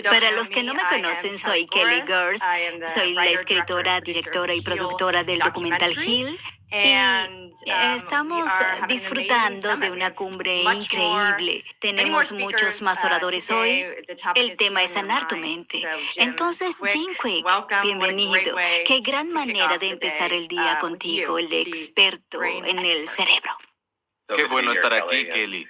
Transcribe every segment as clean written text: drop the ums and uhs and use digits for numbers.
Para los que no me conocen, soy Kelly Gers, soy la escritora, directora y productora del documental Hill y estamos disfrutando de una cumbre increíble. Tenemos muchos más oradores hoy. El tema es sanar tu mente. Entonces, Jim Quick, bienvenido. Qué gran manera de empezar el día contigo, el experto en el cerebro. Qué bueno estar aquí, Kelly.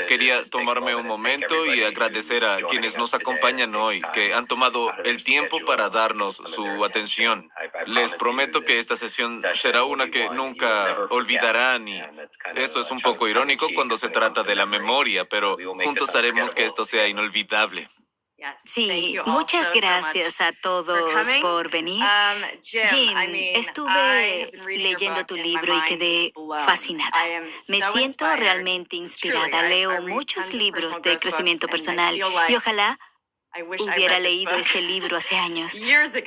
Quería tomarme un momento y agradecer a quienes nos acompañan hoy, que han tomado el tiempo para darnos su atención. Les prometo que esta sesión será una que nunca olvidarán y eso es un poco irónico cuando se trata de la memoria, pero juntos haremos que esto sea inolvidable. Sí, muchas gracias a todos por venir. Jim, estuve leyendo tu libro y quedé fascinada. Me siento realmente inspirada. Leo muchos libros de crecimiento personal y ojalá hubiera leído este libro hace años,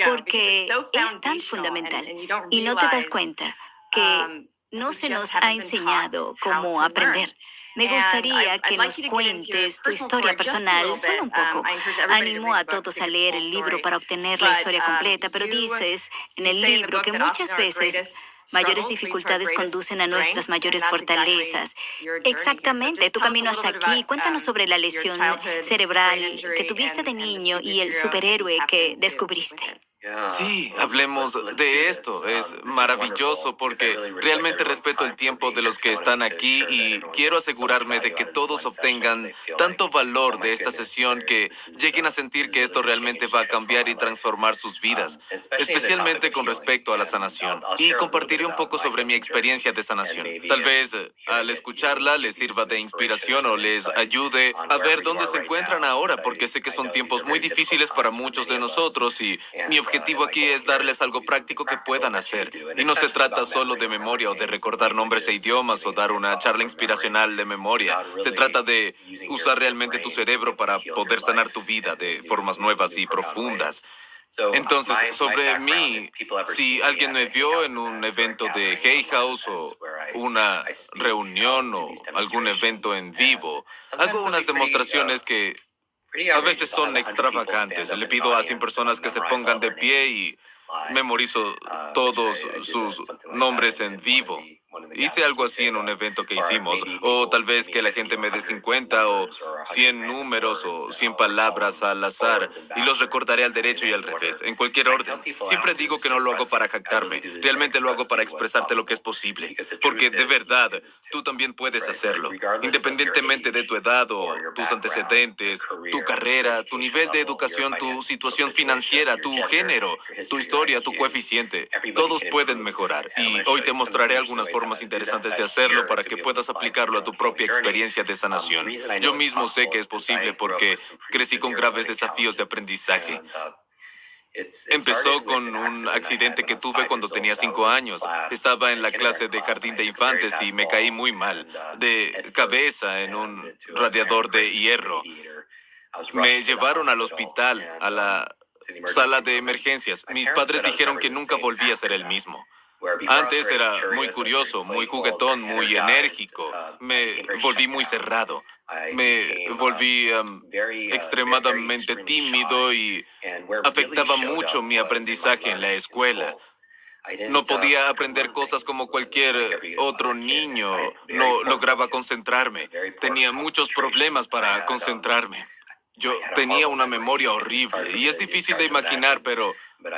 porque es tan fundamental y no te das cuenta que no se nos ha enseñado cómo aprender. Me gustaría que nos cuentes tu historia personal solo un poco. Animo a todos a leer el libro para obtener la historia completa, pero dices en el libro que muchas veces mayores dificultades conducen a nuestras mayores fortalezas. Exactamente, tu camino hasta aquí. Cuéntanos sobre la lesión cerebral que tuviste de niño y el superhéroe que descubriste. Sí, hablemos de esto. Es maravilloso porque realmente respeto el tiempo de los que están aquí y quiero asegurarme de que todos obtengan tanto valor de esta sesión que lleguen a sentir que esto realmente va a cambiar y transformar sus vidas, especialmente con respecto a la sanación. Y compartiré un poco sobre mi experiencia de sanación. Tal vez al escucharla les sirva de inspiración o les ayude a ver dónde se encuentran ahora, porque sé que son tiempos muy difíciles para muchos de nosotros y mi objetivo aquí es darles algo práctico que puedan hacer. Y no se trata solo de memoria o de recordar nombres e idiomas o dar una charla inspiracional de memoria. Se trata de usar realmente tu cerebro para poder sanar tu vida de formas nuevas y profundas. Entonces, sobre mí, si alguien me vio en un evento de Hay House o una reunión o algún evento en vivo, hago unas demostraciones que a veces son extravagantes. Le pido a 100 personas que se pongan de pie y memorizo todos sus nombres en vivo. Hice algo así en un evento que hicimos, o tal vez que la gente me dé 50 o 100 números o 100 palabras al azar y los recordaré al derecho y al revés, en cualquier orden. Siempre digo que no lo hago para jactarme, realmente lo hago para expresarte lo que es posible, porque de verdad, tú también puedes hacerlo, independientemente de tu edad o tus antecedentes, tu carrera, tu nivel de educación, tu situación financiera, tu género, tu historia, tu coeficiente. Todos pueden mejorar y hoy te mostraré algunas formas interesantes de hacerlo para que puedas aplicarlo a tu propia experiencia de sanación. Yo mismo sé que es posible porque crecí con graves desafíos de aprendizaje. Empezó con un accidente que tuve cuando tenía 5 años. Estaba en la clase de jardín de infantes y me caí muy mal, de cabeza en un radiador de hierro. Me llevaron al hospital, a la sala de emergencias. Mis padres dijeron que nunca volví a ser el mismo. Antes era muy curioso, muy juguetón, muy enérgico. Me volví muy cerrado. Me volví extremadamente tímido y afectaba mucho mi aprendizaje en la escuela. No podía aprender cosas como cualquier otro niño. No lograba concentrarme. Tenía muchos problemas para concentrarme. Yo tenía una memoria horrible y es difícil de imaginar, pero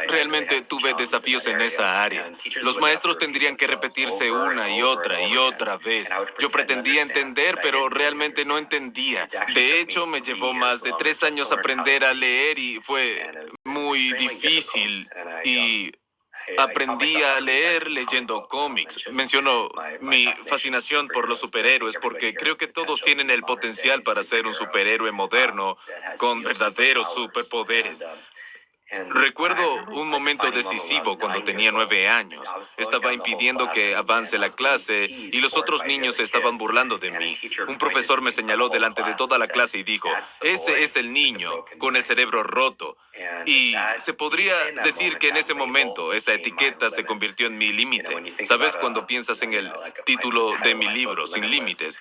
realmente tuve desafíos en esa área. Los maestros tendrían que repetirse una y otra vez. Yo pretendía entender, pero realmente no entendía. De hecho, me llevó más de 3 años aprender a leer y fue muy difícil. Y aprendí a leer leyendo cómics. Menciono mi fascinación por los superhéroes porque creo que todos tienen el potencial para ser un superhéroe moderno con verdaderos superpoderes. Recuerdo un momento decisivo cuando tenía 9 años. Estaba impidiendo que avance la clase y los otros niños se estaban burlando de mí. Un profesor me señaló delante de toda la clase y dijo, ese es el niño con el cerebro roto. Y se podría decir que en ese momento esa etiqueta se convirtió en mi límite. ¿Sabes? Cuando piensas en el título de mi libro, Sin Límites.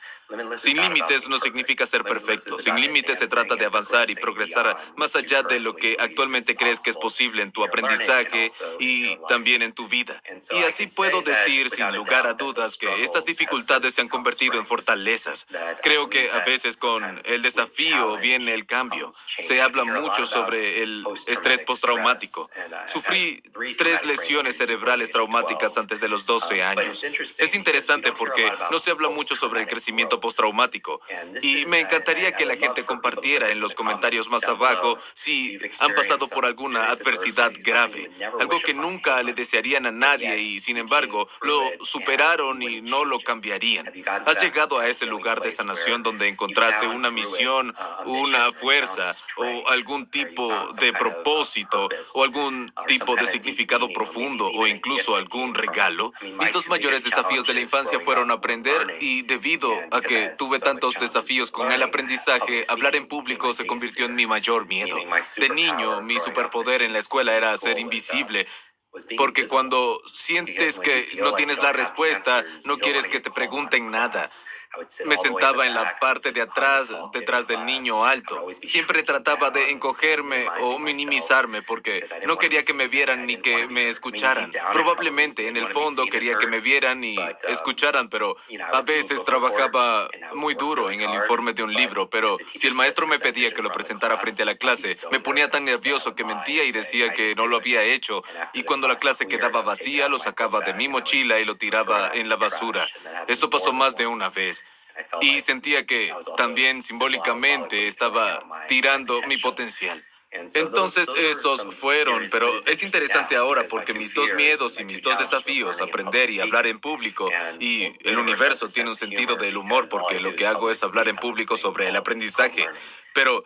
Sin límites no significa ser perfecto. Sin límites se trata de avanzar y progresar más allá de lo que actualmente crees que es posible en tu aprendizaje y también en tu vida. Y así puedo decir sin lugar a dudas que estas dificultades se han convertido en fortalezas. Creo que a veces con el desafío viene el cambio. Se habla mucho sobre el estrés postraumático. Sufrí 3 lesiones cerebrales traumáticas antes de los 12 años. Es interesante porque no se habla mucho sobre el crecimiento postraumático y me encantaría que la gente compartiera en los comentarios más abajo si han pasado por alguna adversidad grave, algo que nunca le desearían a nadie y sin embargo lo superaron y no lo cambiarían. ¿Has llegado a ese lugar de sanación donde encontraste una misión, una fuerza o algún tipo de propósito o algún tipo de significado profundo o incluso algún regalo? Mis 2 mayores desafíos de la infancia fueron aprender y debido a que tuve tantos desafíos con el aprendizaje, hablar en público se convirtió en mi mayor miedo. De niño, mi superpoder en la escuela era ser invisible, porque cuando sientes que no tienes la respuesta, no quieres que te pregunten nada. Me sentaba en la parte de atrás, detrás del niño alto. Siempre trataba de encogerme o minimizarme porque no quería que me vieran ni que me escucharan. Probablemente en el fondo quería que me vieran y escucharan, pero a veces trabajaba muy duro en el informe de un libro, pero si el maestro me pedía que lo presentara frente a la clase, me ponía tan nervioso que mentía y decía que no lo había hecho, y cuando la clase quedaba vacía, lo sacaba de mi mochila y lo tiraba en la basura. Eso pasó más de una vez. Y sentía que también simbólicamente estaba tirando mi potencial. Entonces esos fueron, pero es interesante ahora porque mis 2 miedos y mis 2 desafíos, aprender y hablar en público, y el universo tiene un sentido del humor porque lo que hago es hablar en público sobre el aprendizaje. Pero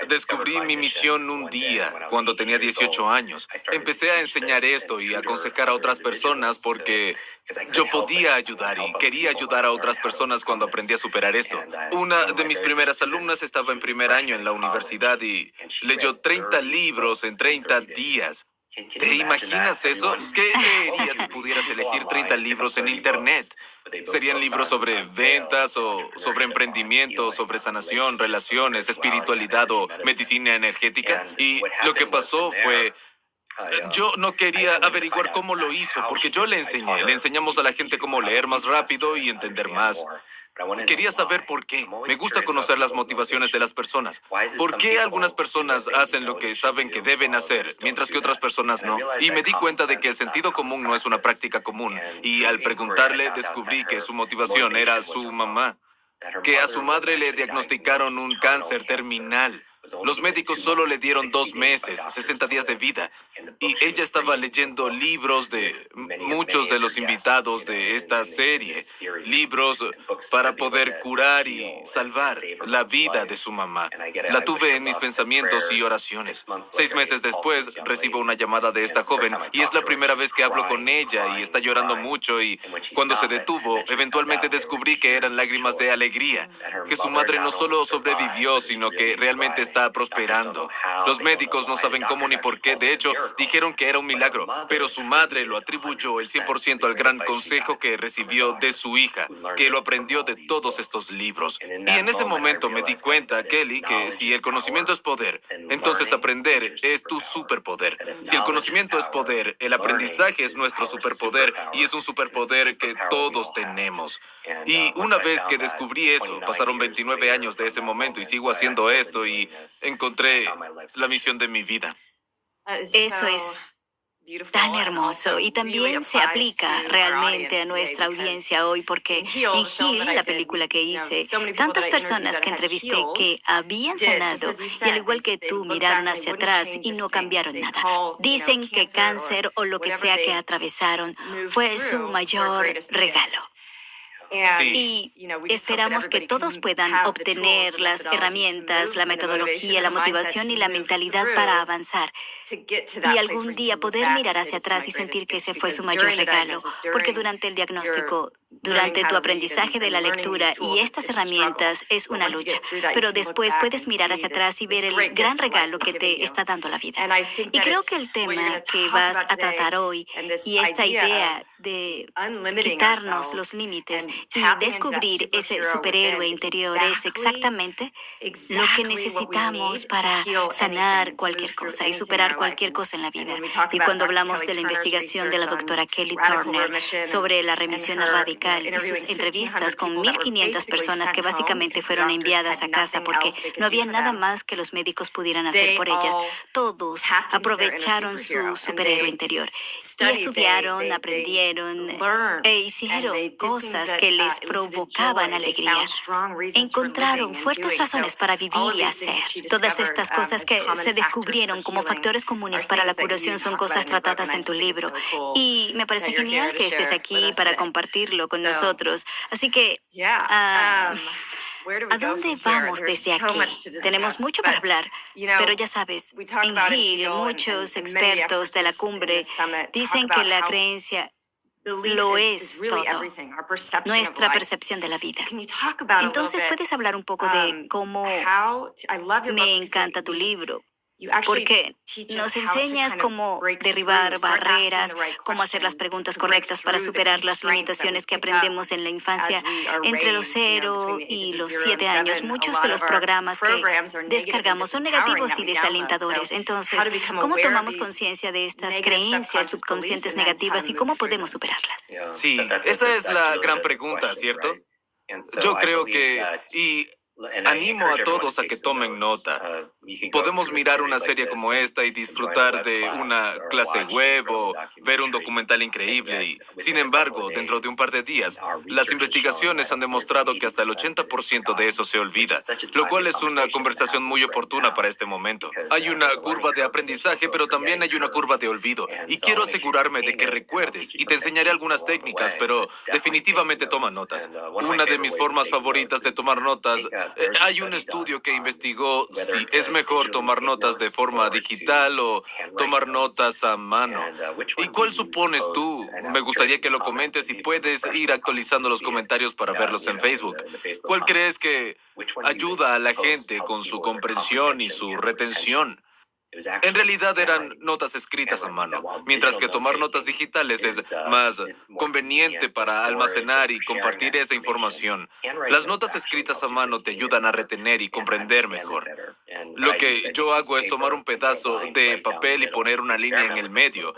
descubrí mi misión un día, cuando tenía 18 años. Empecé a enseñar esto y a aconsejar a otras personas porque yo podía ayudar y quería ayudar a otras personas cuando aprendí a superar esto. Una de mis primeras alumnas estaba en primer año en la universidad y leyó 30 libros en 30 días. ¿Te imaginas eso? ¿Qué leerías si pudieras elegir 30 libros en Internet? Serían libros sobre ventas o sobre emprendimiento, sobre sanación, relaciones, espiritualidad o medicina energética. Y lo que pasó fue, yo no quería averiguar cómo lo hizo, porque yo le enseñé. Le enseñamos a la gente cómo leer más rápido y entender más. Quería saber por qué. Me gusta conocer las motivaciones de las personas. ¿Por qué algunas personas hacen lo que saben que deben hacer, mientras que otras personas no? Y me di cuenta de que el sentido común no es una práctica común. Y al preguntarle, descubrí que su motivación era su mamá, que a su madre le diagnosticaron un cáncer terminal. Los médicos solo le dieron 2 meses, 60 días de vida, y ella estaba leyendo libros de muchos de los invitados de esta serie, libros para poder curar y salvar la vida de su mamá. La tuve en mis pensamientos y oraciones. 6 meses después, recibo una llamada de esta joven, y es la primera vez que hablo con ella, y está llorando mucho, y cuando se detuvo, eventualmente descubrí que eran lágrimas de alegría, que su madre no solo sobrevivió, sino que realmente está prosperando. Los médicos no saben cómo ni por qué. De hecho, dijeron que era un milagro, pero su madre lo atribuyó el 100% al gran consejo que recibió de su hija, que lo aprendió de todos estos libros. Y en ese momento me di cuenta, Kelly, que si el conocimiento es poder, entonces aprender es tu superpoder. Si el conocimiento es poder, el aprendizaje es nuestro superpoder y es un superpoder que todos tenemos. Y una vez que descubrí eso, pasaron 29 años de ese momento y sigo haciendo esto y encontré la misión de mi vida. Eso es tan hermoso y también se aplica realmente a nuestra audiencia hoy porque en Heal, la película que hice, tantas personas que entrevisté que habían sanado y al igual que tú miraron hacia atrás y no cambiaron nada. Dicen que cáncer o lo que sea que atravesaron fue su mayor regalo. Sí. Y esperamos que todos puedan obtener las herramientas, la metodología, la motivación y la mentalidad para avanzar. Y algún día poder mirar hacia atrás y sentir que ese fue su mayor regalo, porque durante el diagnóstico, durante tu aprendizaje de la lectura y estas herramientas es una lucha, pero después puedes mirar hacia atrás y ver el gran regalo que te está dando la vida. Y creo que el tema que vas a tratar hoy y esta idea de quitarnos los límites y descubrir ese superhéroe interior es exactamente lo que necesitamos para sanar cualquier cosa y superar cualquier cosa en la vida. Y cuando hablamos de la investigación de la doctora Kelly Turner sobre la remisión radical y sus entrevistas con 1.500 personas que básicamente fueron enviadas a casa porque no había nada más que los médicos pudieran hacer por ellas, todos aprovecharon su superhéroe interior y estudiaron, aprendieron e hicieron cosas que les provocaban alegría. Encontraron fuertes razones para vivir y hacer. Todas estas cosas que se descubrieron como factores comunes para la curación son cosas tratadas en tu libro. Y me parece genial que estés aquí para compartirlo con nosotros. Así que, ¿a dónde vamos desde aquí? Tenemos mucho para hablar, pero ya sabes, en Hill, muchos expertos de la cumbre dicen que la creencia lo es todo, nuestra percepción de la vida. Entonces, ¿puedes hablar un poco de cómo me encanta tu libro? Porque nos enseñas cómo derribar barreras, cómo hacer las preguntas correctas para superar las limitaciones que aprendemos en la infancia entre los 0 y los 7 años. Muchos de los programas que descargamos son negativos y desalentadores. Entonces, ¿cómo tomamos conciencia de estas creencias subconscientes negativas y cómo podemos superarlas? Sí, esa es la gran pregunta, ¿cierto? Yo creo que, y animo a todos a que tomen nota. Podemos mirar una serie como esta y disfrutar de una clase web o ver un documental increíble. Y, sin embargo, dentro de un par de días, las investigaciones han demostrado que hasta el 80% de eso se olvida, lo cual es una conversación muy oportuna para este momento. Hay una curva de aprendizaje, pero también hay una curva de olvido. Y quiero asegurarme de que recuerdes. Y te enseñaré algunas técnicas, pero definitivamente toma notas. Una de mis formas favoritas de tomar notas, hay un estudio que investigó si es mejor tomar notas de forma digital o tomar notas a mano. ¿Y cuál supones tú? Me gustaría que lo comentes y puedes ir actualizando los comentarios para verlos en Facebook. ¿Cuál crees que ayuda a la gente con su comprensión y su retención? En realidad eran notas escritas a mano, mientras que tomar notas digitales es más conveniente para almacenar y compartir esa información. Las notas escritas a mano te ayudan a retener y comprender mejor. Lo que yo hago es tomar un pedazo de papel y poner una línea en el medio.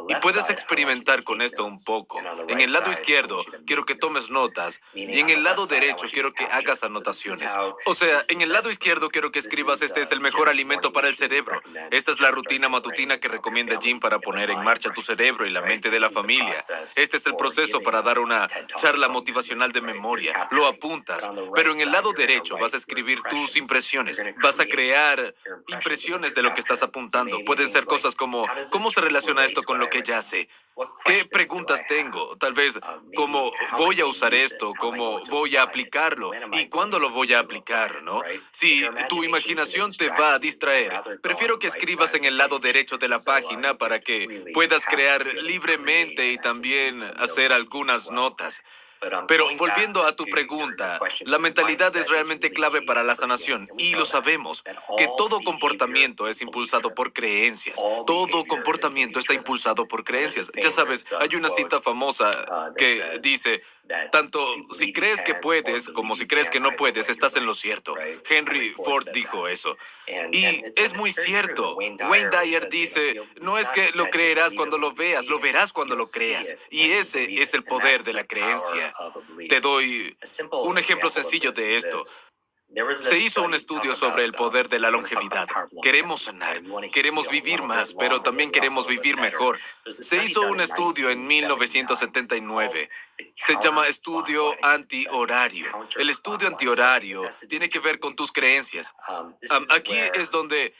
Y puedes experimentar con esto un poco. En el lado izquierdo quiero que tomes notas y en el lado derecho quiero que hagas anotaciones. O sea, en el lado izquierdo quiero que escribas: este es el mejor alimento para el cerebro. Esta es la rutina matutina que recomienda Jim para poner en marcha tu cerebro y la mente de la familia. Este es el proceso para dar una charla motivacional de memoria. Lo apuntas. Pero en el lado derecho vas a escribir tus impresiones. Vas a crear impresiones de lo que estás apuntando. Pueden ser cosas como: ¿cómo se relaciona esto con lo que ya sé? ¿Qué preguntas tengo? Tal vez, ¿cómo voy a usar esto? ¿Cómo voy a aplicarlo? ¿Y cuándo lo voy a aplicar? ¿No? Si tu imaginación te va a distraer, prefiero que escribas en el lado derecho de la página para que puedas crear libremente y también hacer algunas notas. Pero volviendo a tu pregunta, la mentalidad es realmente clave para la sanación y lo sabemos, que todo comportamiento es impulsado por creencias. Todo comportamiento está impulsado por creencias. Ya sabes, hay una cita famosa que dice: tanto si crees que puedes como si crees que no puedes, estás en lo cierto. Henry Ford dijo eso. Y es muy cierto. Wayne Dyer dice: no es que lo creerás cuando lo veas, lo verás cuando lo creas. Y ese es el poder de la creencia. Te doy un ejemplo sencillo de esto. Se hizo un estudio sobre el poder de la longevidad. Queremos sanar, queremos vivir más, pero también queremos vivir mejor. Se hizo un estudio en 1979. Se llama estudio antihorario. El estudio antihorario tiene que ver con tus creencias. Aquí es donde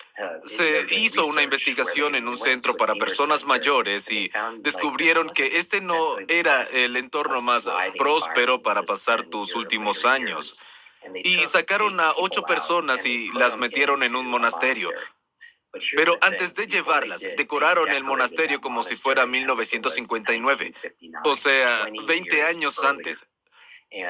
se hizo una investigación en un centro para personas mayores y descubrieron que este no era el entorno más próspero para pasar tus últimos años. Y sacaron a 8 personas y las metieron en un monasterio. Pero antes de llevarlas, decoraron el monasterio como si fuera 1959, o sea, 20 años antes.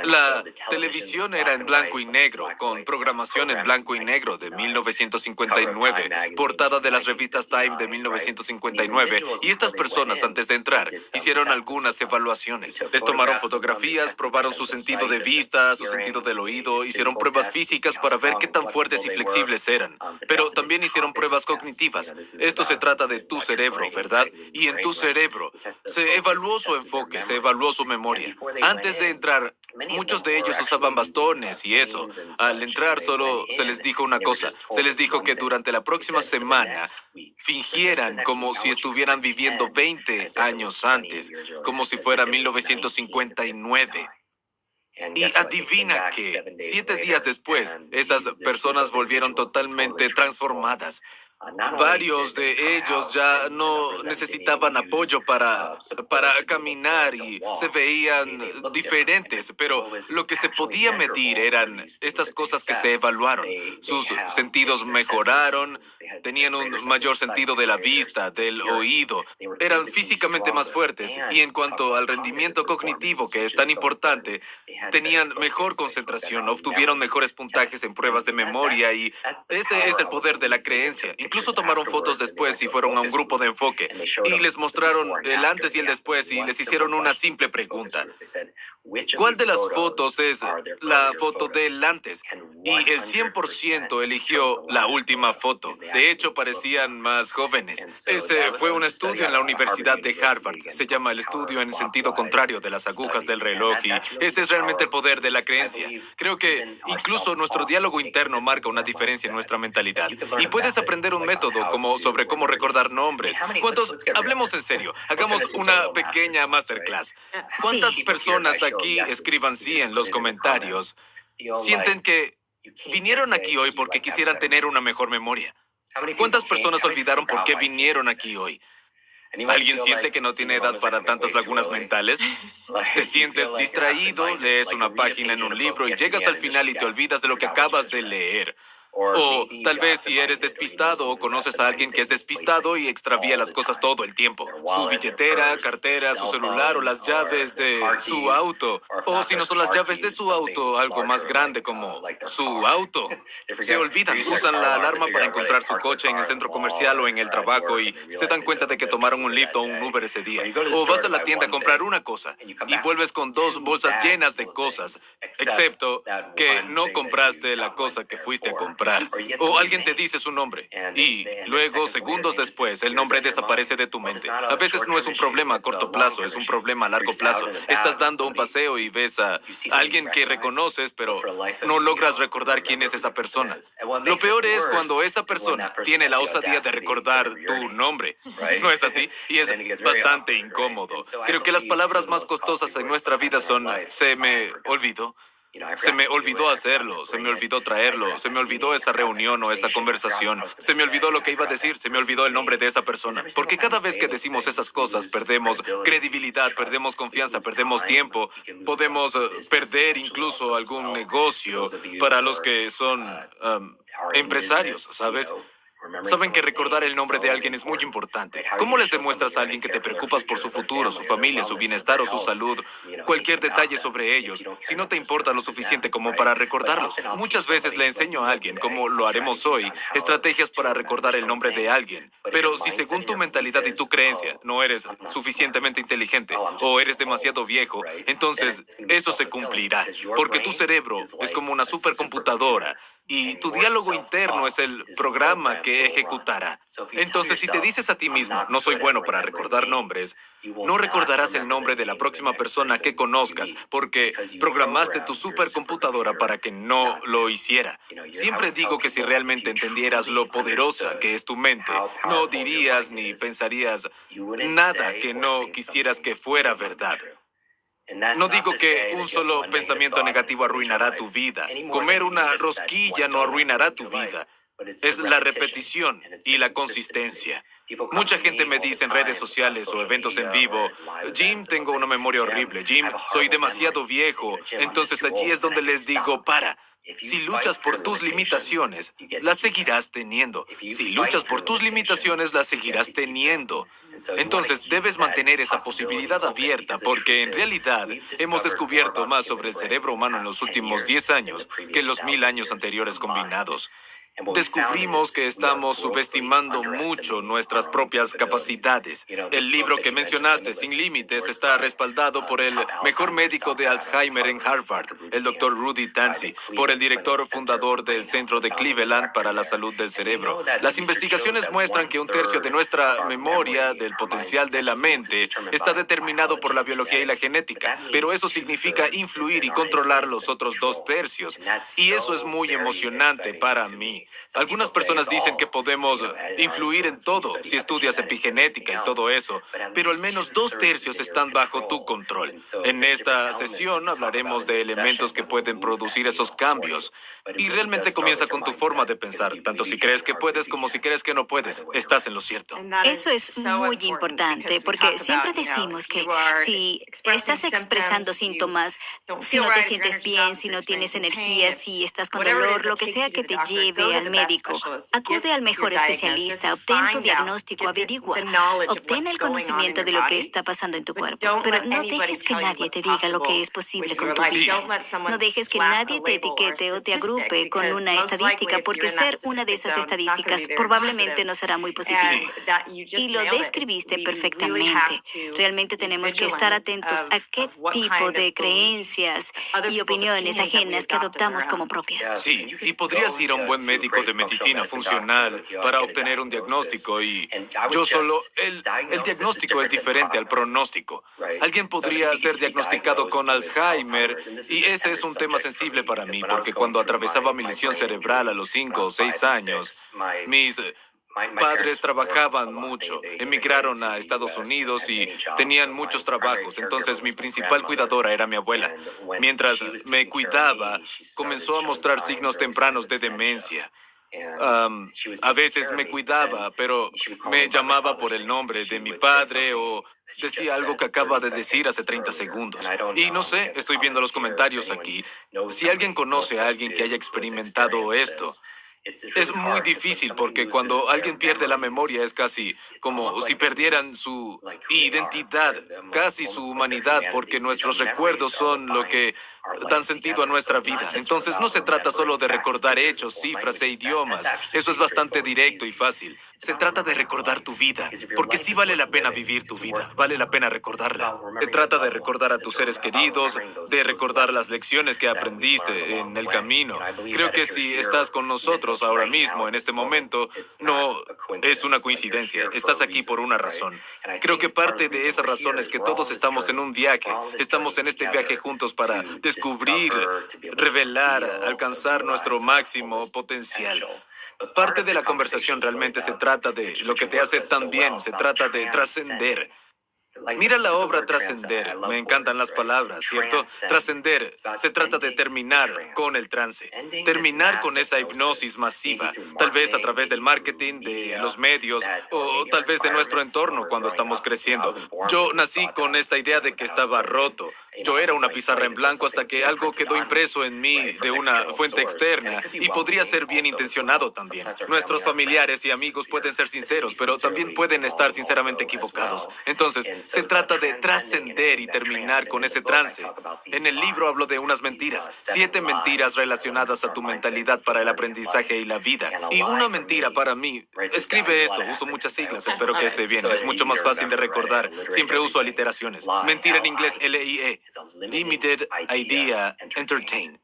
La televisión era en blanco y negro, con programación en blanco y negro de 1959, portada de las revistas Time de 1959, y estas personas antes de entrar hicieron algunas evaluaciones. Les tomaron fotografías, probaron su sentido de vista, su sentido del oído, hicieron pruebas físicas para ver qué tan fuertes y flexibles eran, pero también hicieron pruebas cognitivas. Esto se trata de tu cerebro, ¿verdad? Y en tu cerebro se evaluó su enfoque, se evaluó su memoria. Antes de entrar, muchos de ellos usaban bastones y eso. Al entrar solo se les dijo una cosa. Se les dijo que durante la próxima semana fingieran como si estuvieran viviendo 20 años antes, como si fuera 1959. Y adivina que 7 días después, esas personas volvieron totalmente transformadas. Varios de ellos ya no necesitaban apoyo para caminar y se veían diferentes, pero lo que se podía medir eran estas cosas que se evaluaron. Sus sentidos mejoraron, tenían un mayor sentido de la vista, del oído, eran físicamente más fuertes y en cuanto al rendimiento cognitivo, que es tan importante, tenían mejor concentración, obtuvieron mejores puntajes en pruebas de memoria y ese es el poder de la creencia. Incluso tomaron fotos después y fueron a un grupo de enfoque y les mostraron el antes y el después y les hicieron una simple pregunta. ¿Cuál de las fotos es la foto del antes? Y el 100% eligió la última foto. De hecho, parecían más jóvenes. Ese fue un estudio en la Universidad de Harvard. Se llama el estudio en sentido contrario de las agujas del reloj y ese es realmente el poder de la creencia. Creo que incluso nuestro diálogo interno marca una diferencia en nuestra mentalidad. Y puedes aprender un método sobre cómo recordar nombres. ¿Cuántos? Hablemos en serio. Hagamos una pequeña masterclass. ¿Cuántas personas aquí, escriban sí en los comentarios, sienten que vinieron aquí hoy porque quisieran tener una mejor memoria? ¿Cuántas personas olvidaron por qué vinieron aquí hoy? ¿Alguien siente que no tiene edad para tantas lagunas mentales? ¿Te sientes distraído, lees una página en un libro y llegas al final y te olvidas de lo que acabas de leer? O tal vez si eres despistado o conoces a alguien que es despistado y extravía las cosas todo el tiempo. Su billetera, cartera, su celular o las llaves de su auto. O si no son las llaves de su auto, algo más grande como su auto. Se olvidan, usan la alarma para encontrar su coche en el centro comercial o en el trabajo y se dan cuenta de que tomaron un Lyft o un Uber ese día. O vas a la tienda a comprar una cosa y vuelves con 2 bolsas llenas de cosas, excepto que no compraste la cosa que fuiste a comprar. O alguien te dice su nombre y luego, segundos después, el nombre desaparece de tu mente. A veces no es un problema a corto plazo, es un problema a largo plazo. Estás dando un paseo y ves a alguien que reconoces, pero no logras recordar quién es esa persona. Lo peor es cuando esa persona tiene la osadía de recordar tu nombre. ¿No es así? Y es bastante incómodo. Creo que las palabras más costosas en nuestra vida son "se me olvidó". Se me olvidó hacerlo, se me olvidó traerlo, se me olvidó esa reunión o esa conversación, se me olvidó lo que iba a decir, se me olvidó el nombre de esa persona. Porque cada vez que decimos esas cosas perdemos credibilidad, perdemos confianza, perdemos tiempo, podemos perder incluso algún negocio para los que son empresarios, ¿sabes? Saben que recordar el nombre de alguien es muy importante. ¿Cómo les demuestras a alguien que te preocupas por su futuro, su familia, su bienestar o su salud? Cualquier detalle sobre ellos, si no te importa lo suficiente como para recordarlos. Muchas veces le enseño a alguien, como lo haremos hoy, estrategias para recordar el nombre de alguien. Pero si según tu mentalidad y tu creencia no eres suficientemente inteligente o eres demasiado viejo, entonces eso se cumplirá. Porque tu cerebro es como una supercomputadora y tu diálogo interno es el programa que ejecutará. Entonces, si te dices a ti mismo, no soy bueno para recordar nombres, no recordarás el nombre de la próxima persona que conozcas porque programaste tu supercomputadora para que no lo hiciera. Siempre digo que si realmente entendieras lo poderosa que es tu mente, no dirías ni pensarías nada que no quisieras que fuera verdad. No digo que un solo pensamiento negativo arruinará tu vida. Comer una rosquilla no arruinará tu vida. Es la repetición y la consistencia. Mucha gente me dice en redes sociales o eventos en vivo, Jim, tengo una memoria horrible. Jim, soy demasiado viejo. Entonces allí es donde les digo, para. Si luchas por tus limitaciones, las seguirás teniendo. Si luchas por tus limitaciones, las seguirás teniendo. Entonces, debes mantener esa posibilidad abierta porque en realidad hemos descubierto más sobre el cerebro humano en los últimos 10 años que en los 1000 años anteriores combinados. Descubrimos que estamos subestimando mucho nuestras propias capacidades. El libro que mencionaste, Sin Límites, está respaldado por el mejor médico de Alzheimer en Harvard, el Dr. Rudy Tanzi, por el director fundador del Centro de Cleveland para la Salud del Cerebro. Las investigaciones muestran que un tercio de nuestra memoria, del potencial de la mente, está determinado por la biología y la genética, pero eso significa influir y controlar los otros 2 tercios. Y eso es muy emocionante para mí. Algunas personas dicen que podemos influir en todo si estudias epigenética y todo eso, pero al menos 2 tercios están bajo tu control. En esta sesión hablaremos de elementos que pueden producir esos cambios. Y realmente comienza con tu forma de pensar, tanto si crees que puedes como si crees que no puedes. Estás en lo cierto. Eso es muy importante porque siempre decimos que si estás expresando síntomas, si no te sientes bien, si no tienes energía, si estás con dolor, lo que sea que te lleve al médico, acude al mejor especialista, obtén tu diagnóstico, averigua, obtén el conocimiento de lo que está pasando en tu cuerpo, pero no dejes que nadie te diga lo que es posible con tu vida. No dejes que nadie te etiquete o te agrupe con una estadística, porque ser una de esas estadísticas probablemente no será muy positivo. Y lo describiste perfectamente. Realmente tenemos que estar atentos a qué tipo de creencias y opiniones ajenas que adoptamos como propias. Sí, y podrías ir a un buen médico de medicina funcional para obtener un diagnóstico y el diagnóstico es diferente al pronóstico. Alguien podría ser diagnosticado con Alzheimer y ese es un tema sensible para mí porque cuando atravesaba mi lesión cerebral a los 5 o 6 años, mis padres trabajaban mucho, emigraron a Estados Unidos y tenían muchos trabajos, entonces mi principal cuidadora era mi abuela. Mientras me cuidaba, comenzó a mostrar signos tempranos de demencia. A veces me cuidaba, pero me llamaba por el nombre de mi padre o decía algo que acaba de decir hace 30 segundos. Y no sé, estoy viendo los comentarios aquí. Si alguien conoce a alguien que haya experimentado esto, es muy difícil porque cuando alguien pierde la memoria es casi como si perdieran su identidad, casi su humanidad, porque nuestros recuerdos son lo que dan sentido a nuestra vida. Entonces no se trata solo de recordar hechos, cifras e idiomas. Eso es bastante directo y fácil. Se trata de recordar tu vida, porque sí vale la pena vivir tu vida, vale la pena recordarla. Se trata de recordar a tus seres queridos, de recordar las lecciones que aprendiste en el camino. Creo que si estás con nosotros ahora mismo, en este momento, no es una coincidencia. Estás aquí por una razón. Creo que parte de esa razón es que todos estamos en un viaje. Estamos en este viaje juntos para descubrir, revelar, alcanzar nuestro máximo potencial. Parte de la conversación realmente se trata de lo que te hace tan bien, se trata de trascender. Mira la obra Trascender. Me encantan las palabras, ¿cierto? Trascender se trata de terminar con el trance, terminar con esa hipnosis masiva, tal vez a través del marketing, de los medios o tal vez de nuestro entorno cuando estamos creciendo. Yo nací con esta idea de que estaba roto. Yo era una pizarra en blanco hasta que algo quedó impreso en mí de una fuente externa y podría ser bien intencionado también. Nuestros familiares y amigos pueden ser sinceros, pero también pueden estar sinceramente equivocados. Entonces, se trata de trascender y terminar con ese trance. En el libro hablo de unas mentiras, 7 mentiras relacionadas a tu mentalidad para el aprendizaje y la vida. Y una mentira para mí, escribe esto, uso muchas siglas, espero que esté bien, es mucho más fácil de recordar. Siempre uso aliteraciones. Mentira en inglés, LIE, Limited Idea Entertain.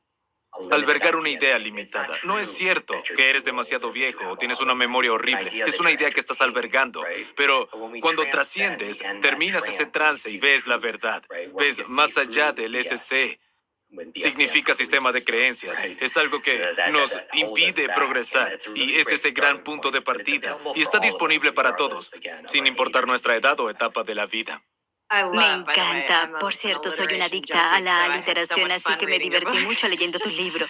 albergar una idea limitada. No es cierto que eres demasiado viejo o tienes una memoria horrible. Es una idea que estás albergando. Pero cuando trasciendes, terminas ese trance y ves la verdad. Ves más allá del SC. Significa sistema de creencias. Es algo que nos impide progresar y es ese gran punto de partida y está disponible para todos, sin importar nuestra edad o etapa de la vida. Me encanta. Por cierto, soy una adicta a la aliteración, así que me divertí mucho leyendo tu libro.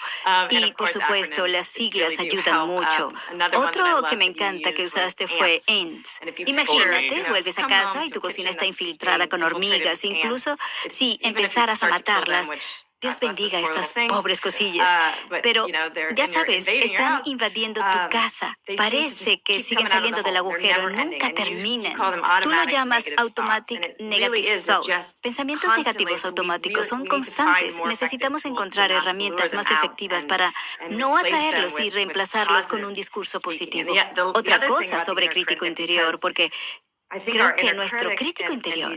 Y, por supuesto, las siglas ayudan mucho. Otro que me encanta que usaste fue ants. Imagínate, vuelves a casa y tu cocina está infiltrada con hormigas. Incluso si empezaras a matarlas, Dios bendiga a estas pobres cosillas. Pero, ya sabes, están invadiendo tu casa. Parece que siguen saliendo del agujero, nunca terminan. Tú lo llamas automatic negative thoughts. Pensamientos negativos automáticos son constantes. Necesitamos encontrar herramientas más efectivas para no atraerlos y reemplazarlos con un discurso positivo. Otra cosa sobre crítico interior, porque creo que nuestro crítico interior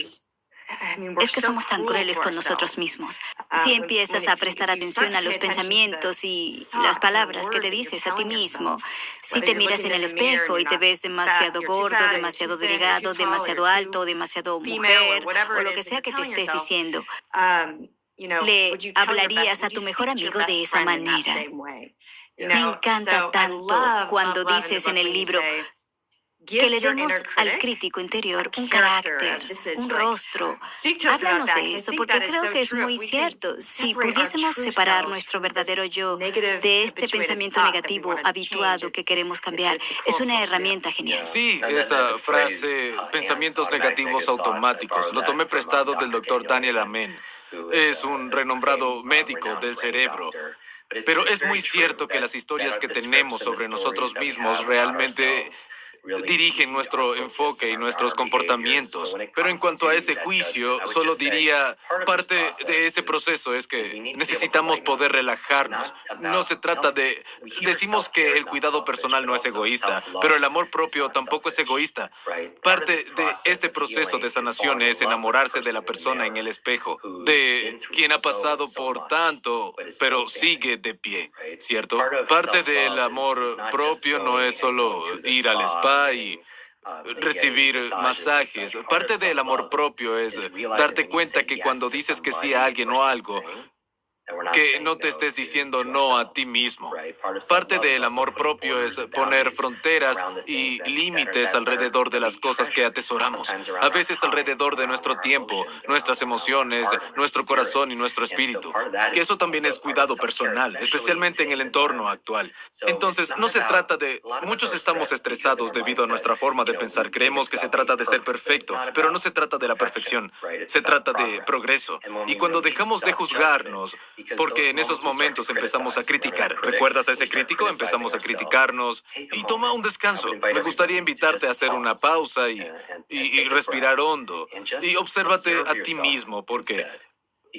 es que somos tan crueles con nosotros mismos. Si empiezas a prestar atención a los pensamientos y las palabras que te dices a ti mismo, si te miras en el espejo y te ves demasiado gordo, demasiado delgado, demasiado alto, demasiado mujer, o lo que sea que te estés diciendo, ¿le hablarías a tu mejor amigo de esa manera? Me encanta tanto cuando dices en el libro que le demos al crítico interior un carácter, un rostro. Háblanos de eso, porque creo que es muy cierto. Si pudiésemos separar nuestro verdadero yo de este pensamiento negativo habituado que queremos cambiar, es una herramienta genial. Sí, esa frase, pensamientos negativos automáticos, lo tomé prestado del doctor Daniel Amen. Es un renombrado médico del cerebro. Pero es muy cierto que las historias que tenemos sobre nosotros mismos realmente dirigen nuestro enfoque y nuestros comportamientos. Pero en cuanto a ese juicio, solo diría, parte de ese proceso es que necesitamos poder relajarnos. No se trata de... Decimos que el cuidado personal no es egoísta, pero el amor propio tampoco es egoísta. Parte de este proceso de sanación es enamorarse de la persona en el espejo, de quien ha pasado por tanto, pero sigue de pie, ¿cierto? Parte del amor propio no es solo ir al spa y recibir masajes. Parte del amor propio es darte cuenta que cuando dices que sí a alguien o algo, que no te estés diciendo no a ti mismo. Parte del amor propio es poner fronteras y límites alrededor de las cosas que atesoramos. A veces alrededor de nuestro tiempo, nuestras emociones, nuestro corazón y nuestro espíritu. Que eso también es cuidado personal, especialmente en el entorno actual. Entonces, no se trata de... Muchos estamos estresados debido a nuestra forma de pensar. Creemos que se trata de ser perfecto, pero no se trata de la perfección. Se trata de progreso. Y cuando dejamos de juzgarnos, porque en esos momentos empezamos a criticar. ¿Recuerdas a ese crítico? Empezamos a criticarnos y toma un descanso. Me gustaría invitarte a hacer una pausa y respirar hondo y obsérvate a ti mismo, porque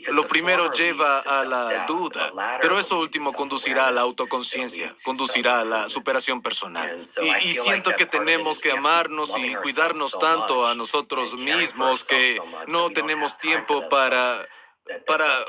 lo primero lleva a la duda, pero eso último conducirá a la autoconciencia, conducirá a la superación personal. Y siento que tenemos que amarnos y cuidarnos tanto a nosotros mismos que no tenemos tiempo para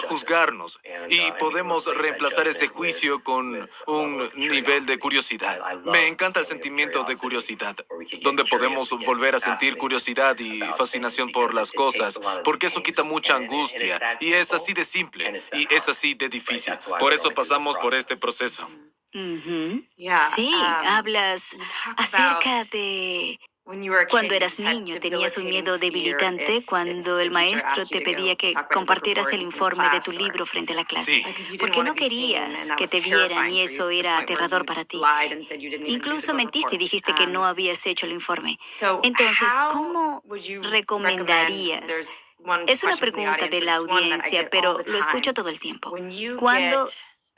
juzgarnos y podemos reemplazar ese juicio con un nivel de curiosidad. Me encanta el sentimiento de curiosidad, donde podemos volver a sentir curiosidad y fascinación por las cosas, porque eso quita mucha angustia y es así de simple y es así de difícil. Por eso pasamos por este proceso. Sí, hablas acerca de... Cuando eras niño, tenías un miedo debilitante cuando el maestro te pedía que compartieras el informe de tu libro frente a la clase. Porque no querías que te vieran y eso era aterrador para ti. Incluso mentiste y dijiste que no habías hecho el informe. Entonces, ¿cómo recomendarías? Es una pregunta de la audiencia, pero lo escucho todo el tiempo. Cuando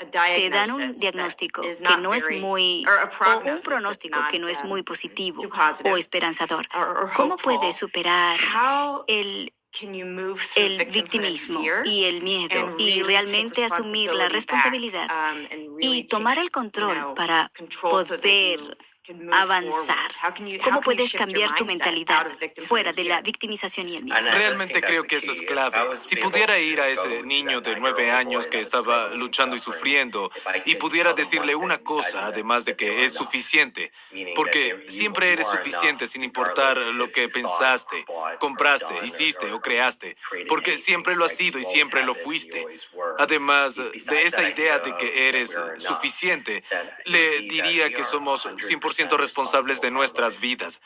te dan un diagnóstico que no es muy, o un pronóstico que no es muy positivo o esperanzador, ¿cómo puedes superar el victimismo y el miedo y realmente asumir la responsabilidad y tomar el control para poder avanzar? ¿Cómo puedes cambiar tu mentalidad fuera de la victimización y el miedo? Realmente creo que eso es clave. Si pudiera ir a ese niño de 9 años que estaba luchando y sufriendo y pudiera decirle una cosa, además de que es suficiente, porque siempre eres suficiente sin importar lo que pensaste, compraste, hiciste o creaste, porque siempre lo has sido y siempre lo fuiste. Además de esa idea de que eres suficiente, le diría que somos 100% responsables de nuestras vidas.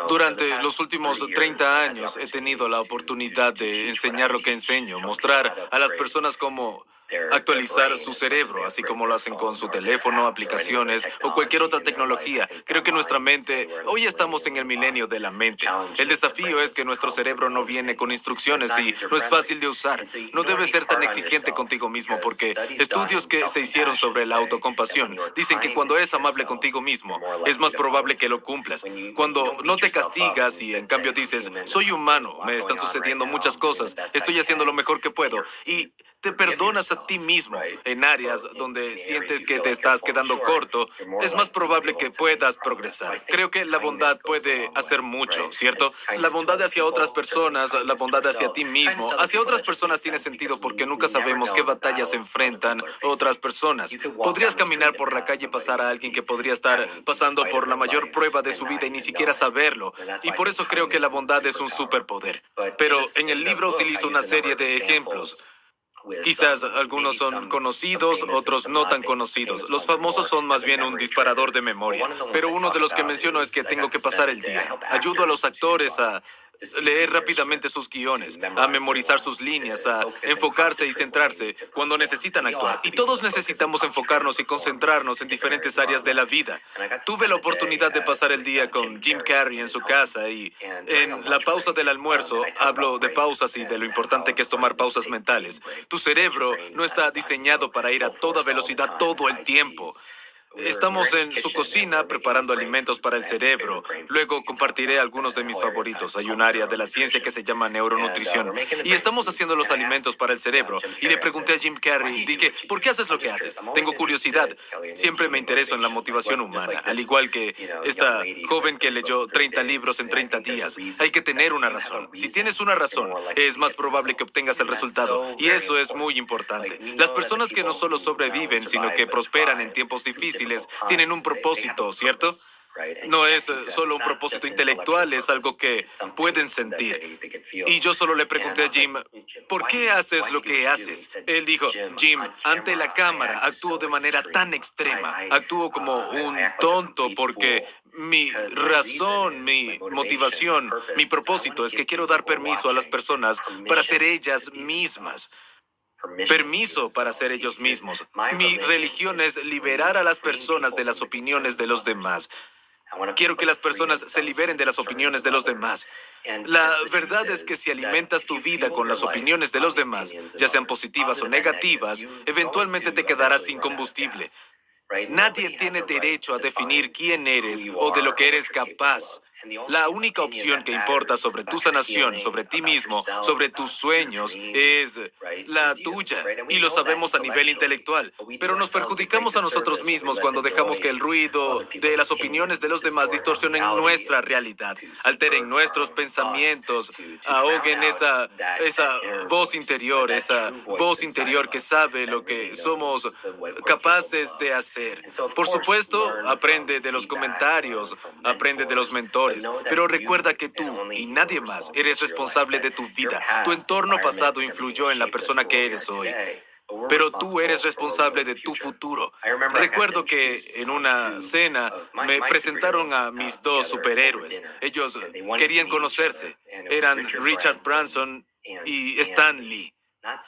Durante los últimos 30 años he tenido la oportunidad de enseñar lo que enseño, mostrar a las personas cómo actualizar su cerebro, así como lo hacen con su teléfono, aplicaciones o cualquier otra tecnología. Creo que nuestra mente, hoy estamos en el milenio de la mente. El desafío es que nuestro cerebro no viene con instrucciones y no es fácil de usar. No debes ser tan exigente contigo mismo porque estudios que se hicieron sobre la autocompasión dicen que cuando eres amable contigo mismo, es más probable que lo cumplas. Cuando no te castigas y en cambio dices, soy humano, me están sucediendo muchas cosas, estoy haciendo lo mejor que puedo y te perdonas a ti mismo en áreas donde sientes que te estás quedando corto, es más probable que puedas progresar. Creo que la bondad puede hacer mucho, ¿cierto? La bondad hacia otras personas, la bondad hacia ti mismo, hacia otras personas tiene sentido porque nunca sabemos qué batallas enfrentan otras personas. Podrías caminar por la calle y pasar a alguien que podría estar pasando por la mayor prueba de su vida y ni siquiera saberlo. Y por eso creo que la bondad es un superpoder. Pero en el libro utilizo una serie de ejemplos. Quizás algunos son conocidos, otros no tan conocidos. Los famosos son más bien un disparador de memoria. Pero uno de los que menciono es que tengo que pasar el día. Ayudo a los actores a leer rápidamente sus guiones, a memorizar sus líneas, a enfocarse y centrarse cuando necesitan actuar. Y todos necesitamos enfocarnos y concentrarnos en diferentes áreas de la vida. Tuve la oportunidad de pasar el día con Jim Carrey en su casa y en la pausa del almuerzo hablo de pausas y de lo importante que es tomar pausas mentales. Tu cerebro no está diseñado para ir a toda velocidad todo el tiempo. Estamos en su cocina preparando alimentos para el cerebro. Luego compartiré algunos de mis favoritos. Hay un área de la ciencia que se llama neuronutrición. Y estamos haciendo los alimentos para el cerebro. Y le pregunté a Jim Carrey, dije, ¿por qué haces lo que haces? Tengo curiosidad. Siempre me intereso en la motivación humana, al igual que esta joven que leyó 30 libros en 30 días. Hay que tener una razón. Si tienes una razón, es más probable que obtengas el resultado. Y eso es muy importante. Las personas que no solo sobreviven, sino que prosperan en tiempos difíciles, tienen un propósito, ¿cierto? No es solo un propósito intelectual, es algo que pueden sentir. Y yo solo le pregunté a Jim, ¿por qué haces lo que haces? Él dijo, Jim, ante la cámara actúo de manera tan extrema, actúo como un tonto porque mi razón, mi motivación, mi propósito es que quiero dar permiso a las personas para ser ellas mismas. Permiso para ser ellos mismos. Mi religión es liberar a las personas de las opiniones de los demás. Quiero que las personas se liberen de las opiniones de los demás. La verdad es que si alimentas tu vida con las opiniones de los demás, ya sean positivas o negativas, eventualmente te quedarás sin combustible. Nadie tiene derecho a definir quién eres o de lo que eres capaz. La única opción que importa sobre tu sanación, sobre ti mismo, sobre tus sueños, es la tuya. Y lo sabemos a nivel intelectual. Pero nos perjudicamos a nosotros mismos cuando dejamos que el ruido de las opiniones de los demás distorsionen nuestra realidad, alteren nuestros pensamientos, ahoguen esa voz interior que sabe lo que somos capaces de hacer. Por supuesto, aprende de los comentarios, aprende de los mentores. Pero recuerda que tú y nadie más eres responsable de tu vida. Tu entorno pasado influyó en la persona que eres hoy. Pero tú eres responsable de tu futuro. Recuerdo que en una cena me presentaron a mis dos superhéroes. Ellos querían conocerse. Eran Richard Branson y Stan Lee.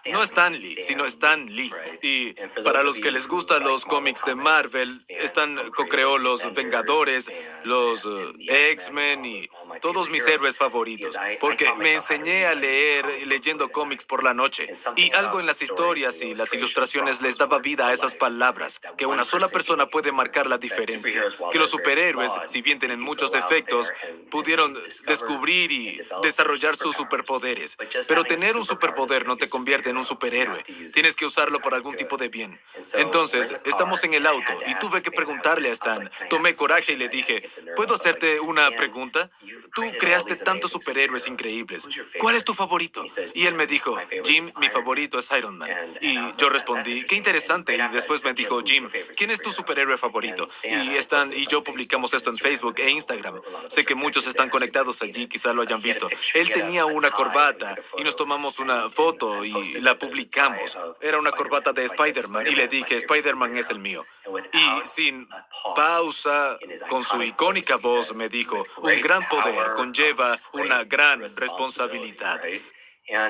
No Stan Lee, sino Stan Lee. Y para los que les gustan los cómics de Marvel, Stan co-creó los Vengadores, los X-Men y todos mis héroes favoritos, porque me enseñé a leer leyendo cómics por la noche, y algo en las historias y las ilustraciones les daba vida a esas palabras, que una sola persona puede marcar la diferencia, que los superhéroes, si bien tienen muchos defectos, pudieron descubrir y desarrollar sus superpoderes. Pero tener un superpoder no te convierte en un superhéroe. Tienes que usarlo para algún tipo de bien. Entonces, estamos en el auto y tuve que preguntarle a Stan. Tomé coraje y le dije, ¿puedo hacerte una pregunta? Tú creaste tantos superhéroes increíbles. ¿Cuál es tu favorito? Y él me dijo, Jim, mi favorito es Iron Man. Y yo respondí, qué interesante. Y después me dijo, Jim, ¿quién es tu superhéroe favorito? Y Stan y yo publicamos esto en Facebook e Instagram. Sé que muchos están conectados allí, quizá lo hayan visto. Él tenía una corbata y nos tomamos una foto y la publicamos. Era una corbata de Spider-Man y le dije, Spider-Man es el mío. Y sin pausa, con su icónica voz, me dijo, un gran poder conlleva una gran responsabilidad.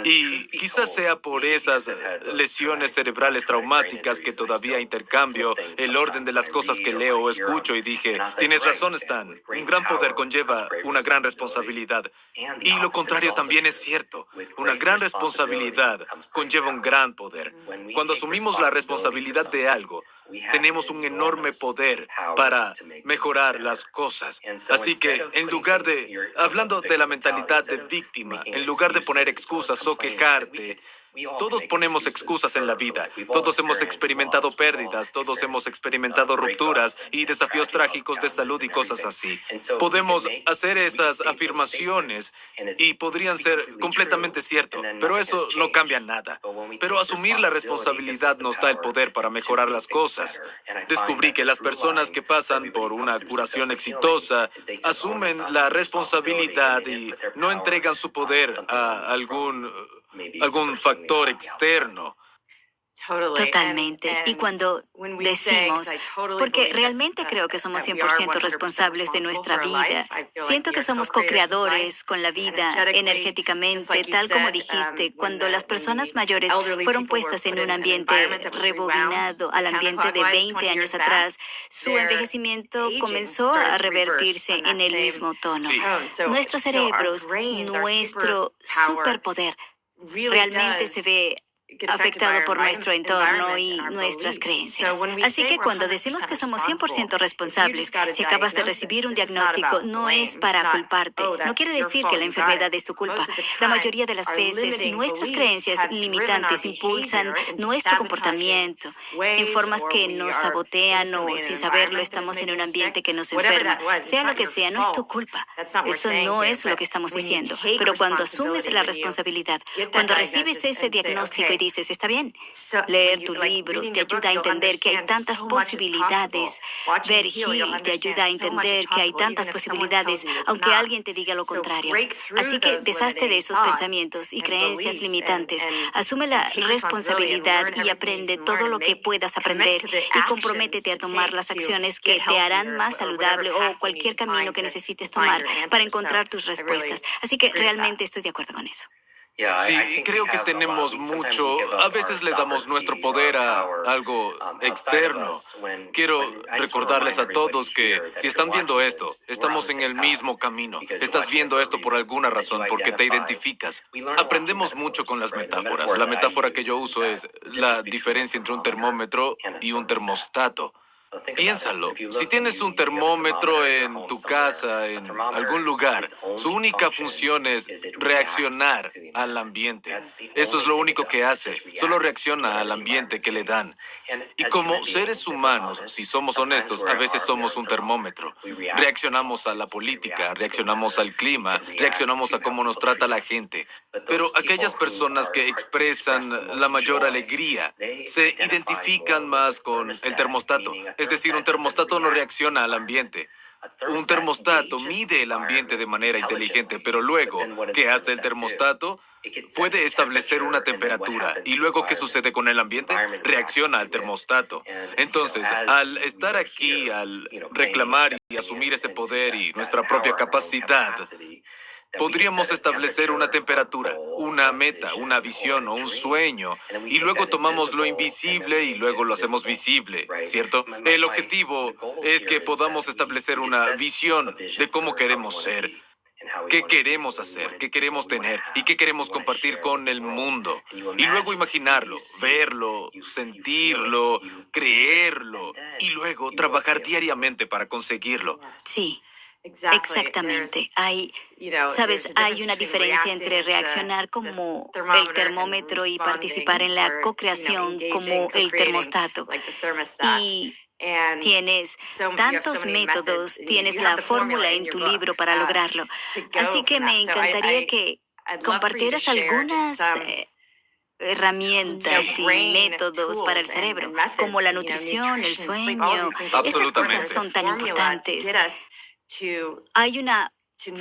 Y quizás sea por esas lesiones cerebrales traumáticas que todavía intercambio el orden de las cosas que leo o escucho y dije, tienes razón, Stan, un gran poder conlleva una gran responsabilidad. Y lo contrario también es cierto, una gran responsabilidad conlleva un gran poder. Cuando asumimos la responsabilidad de algo, tenemos un enorme poder para mejorar las cosas. Así que en lugar de, hablando de la mentalidad de víctima, en lugar de poner excusas o quejarte, todos ponemos excusas en la vida. Todos hemos experimentado pérdidas, todos hemos experimentado rupturas y desafíos trágicos de salud y cosas así. Podemos hacer esas afirmaciones y podrían ser completamente cierto, pero eso no cambia nada. Pero asumir la responsabilidad nos da el poder para mejorar las cosas. Descubrí que las personas que pasan por una curación exitosa asumen la responsabilidad y no entregan su poder a algún factor externo. Totalmente. Y cuando decimos, porque realmente creo que somos 100% responsables de nuestra vida, siento que somos co-creadores con la vida energéticamente, tal como dijiste, cuando las personas mayores fueron puestas en un ambiente rebobinado al ambiente de 20 años atrás, su envejecimiento comenzó a revertirse en el mismo tono. Sí. Nuestros cerebros, nuestro superpoder, realmente se ve afectado por nuestro entorno y nuestras creencias. Así que cuando decimos que somos 100% responsables, si acabas de recibir un diagnóstico, no es para culparte. No quiere decir que la enfermedad es tu culpa. La mayoría de las veces, nuestras creencias limitantes impulsan nuestro comportamiento en formas que nos sabotean o, sin saberlo, estamos en un ambiente que nos enferma. Sea lo que sea, no es tu culpa. Eso no es lo que estamos diciendo. Pero cuando asumes la responsabilidad, cuando recibes ese diagnóstico y dices, está bien, leer tu libro te ayuda a entender que hay tantas posibilidades. Ver Hill te ayuda a entender que hay tantas posibilidades, aunque alguien te diga lo contrario. Así que deshazte de esos pensamientos y creencias limitantes. Asume la responsabilidad y aprende todo lo que puedas aprender y comprométete a tomar las acciones que te harán más saludable o cualquier camino que necesites tomar para encontrar tus respuestas. Así que realmente estoy de acuerdo con eso. Sí, creo que tenemos mucho. A veces le damos nuestro poder a algo externo. Quiero recordarles a todos que si están viendo esto, estamos en el mismo camino. Estás viendo esto por alguna razón, porque te identificas. Aprendemos mucho con las metáforas. La metáfora que yo uso es la diferencia entre un termómetro y un termostato. Piénsalo, si tienes un termómetro en tu casa, en algún lugar, su única función es reaccionar al ambiente. Eso es lo único que hace, solo reacciona al ambiente que le dan. Y como seres humanos, si somos honestos, a veces somos un termómetro. Reaccionamos a la política, reaccionamos al clima, reaccionamos a cómo nos trata la gente. Pero aquellas personas que expresan la mayor alegría se identifican más con el termostato. Es decir, un termostato no reacciona al ambiente. Un termostato mide el ambiente de manera inteligente, pero luego, ¿qué hace el termostato? Puede establecer una temperatura. ¿Y luego qué sucede con el ambiente? Reacciona al termostato. Entonces, al estar aquí, al reclamar y asumir ese poder y nuestra propia capacidad, podríamos establecer una temperatura, una meta, una visión o un sueño, y luego tomamos lo invisible y luego lo hacemos visible, ¿cierto? El objetivo es que podamos establecer una visión de cómo queremos ser. qué queremos hacer, qué queremos tener y qué queremos compartir con el mundo. Y luego imaginarlo, verlo, sentirlo, creerlo y luego trabajar diariamente para conseguirlo. Sí, exactamente. Sabes, hay una diferencia entre reaccionar como el termómetro y participar en la co-creación como el termostato. Y tienes tantos métodos, tienes la fórmula en tu libro para lograrlo. Así que me encantaría que compartieras algunas herramientas y métodos para el cerebro, como la nutrición, el sueño. Estas cosas son tan importantes. Hay una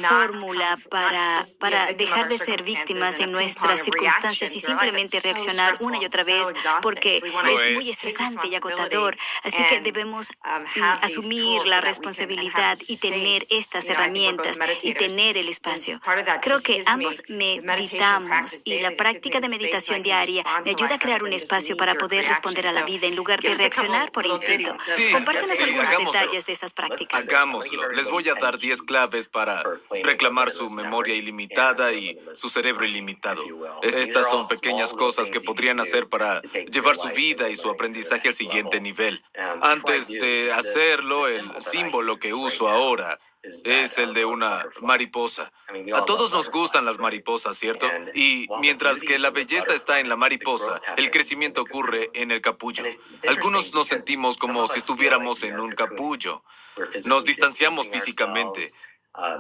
fórmula para dejar de ser víctimas en nuestras circunstancias y simplemente reaccionar una y otra vez porque es muy estresante y agotador. Así que debemos asumir la responsabilidad y tener estas herramientas y tener el espacio. Creo que ambos meditamos y la práctica de meditación diaria me ayuda a crear un espacio para poder responder a la vida en lugar de reaccionar por instinto. Sí, Compártenos algunos hagámoslo. detalles de estas prácticas. Hagámoslo. Les voy a dar 10 claves para reclamar su memoria ilimitada y su cerebro ilimitado. Estas son pequeñas cosas que podrían hacer para llevar su vida y su aprendizaje al siguiente nivel. Antes de hacerlo, el símbolo que uso ahora es el de una mariposa. A todos nos gustan las mariposas, ¿cierto? Y mientras que la belleza está en la mariposa, el crecimiento ocurre en el capullo. Algunos nos sentimos como si estuviéramos en un capullo. Nos distanciamos físicamente.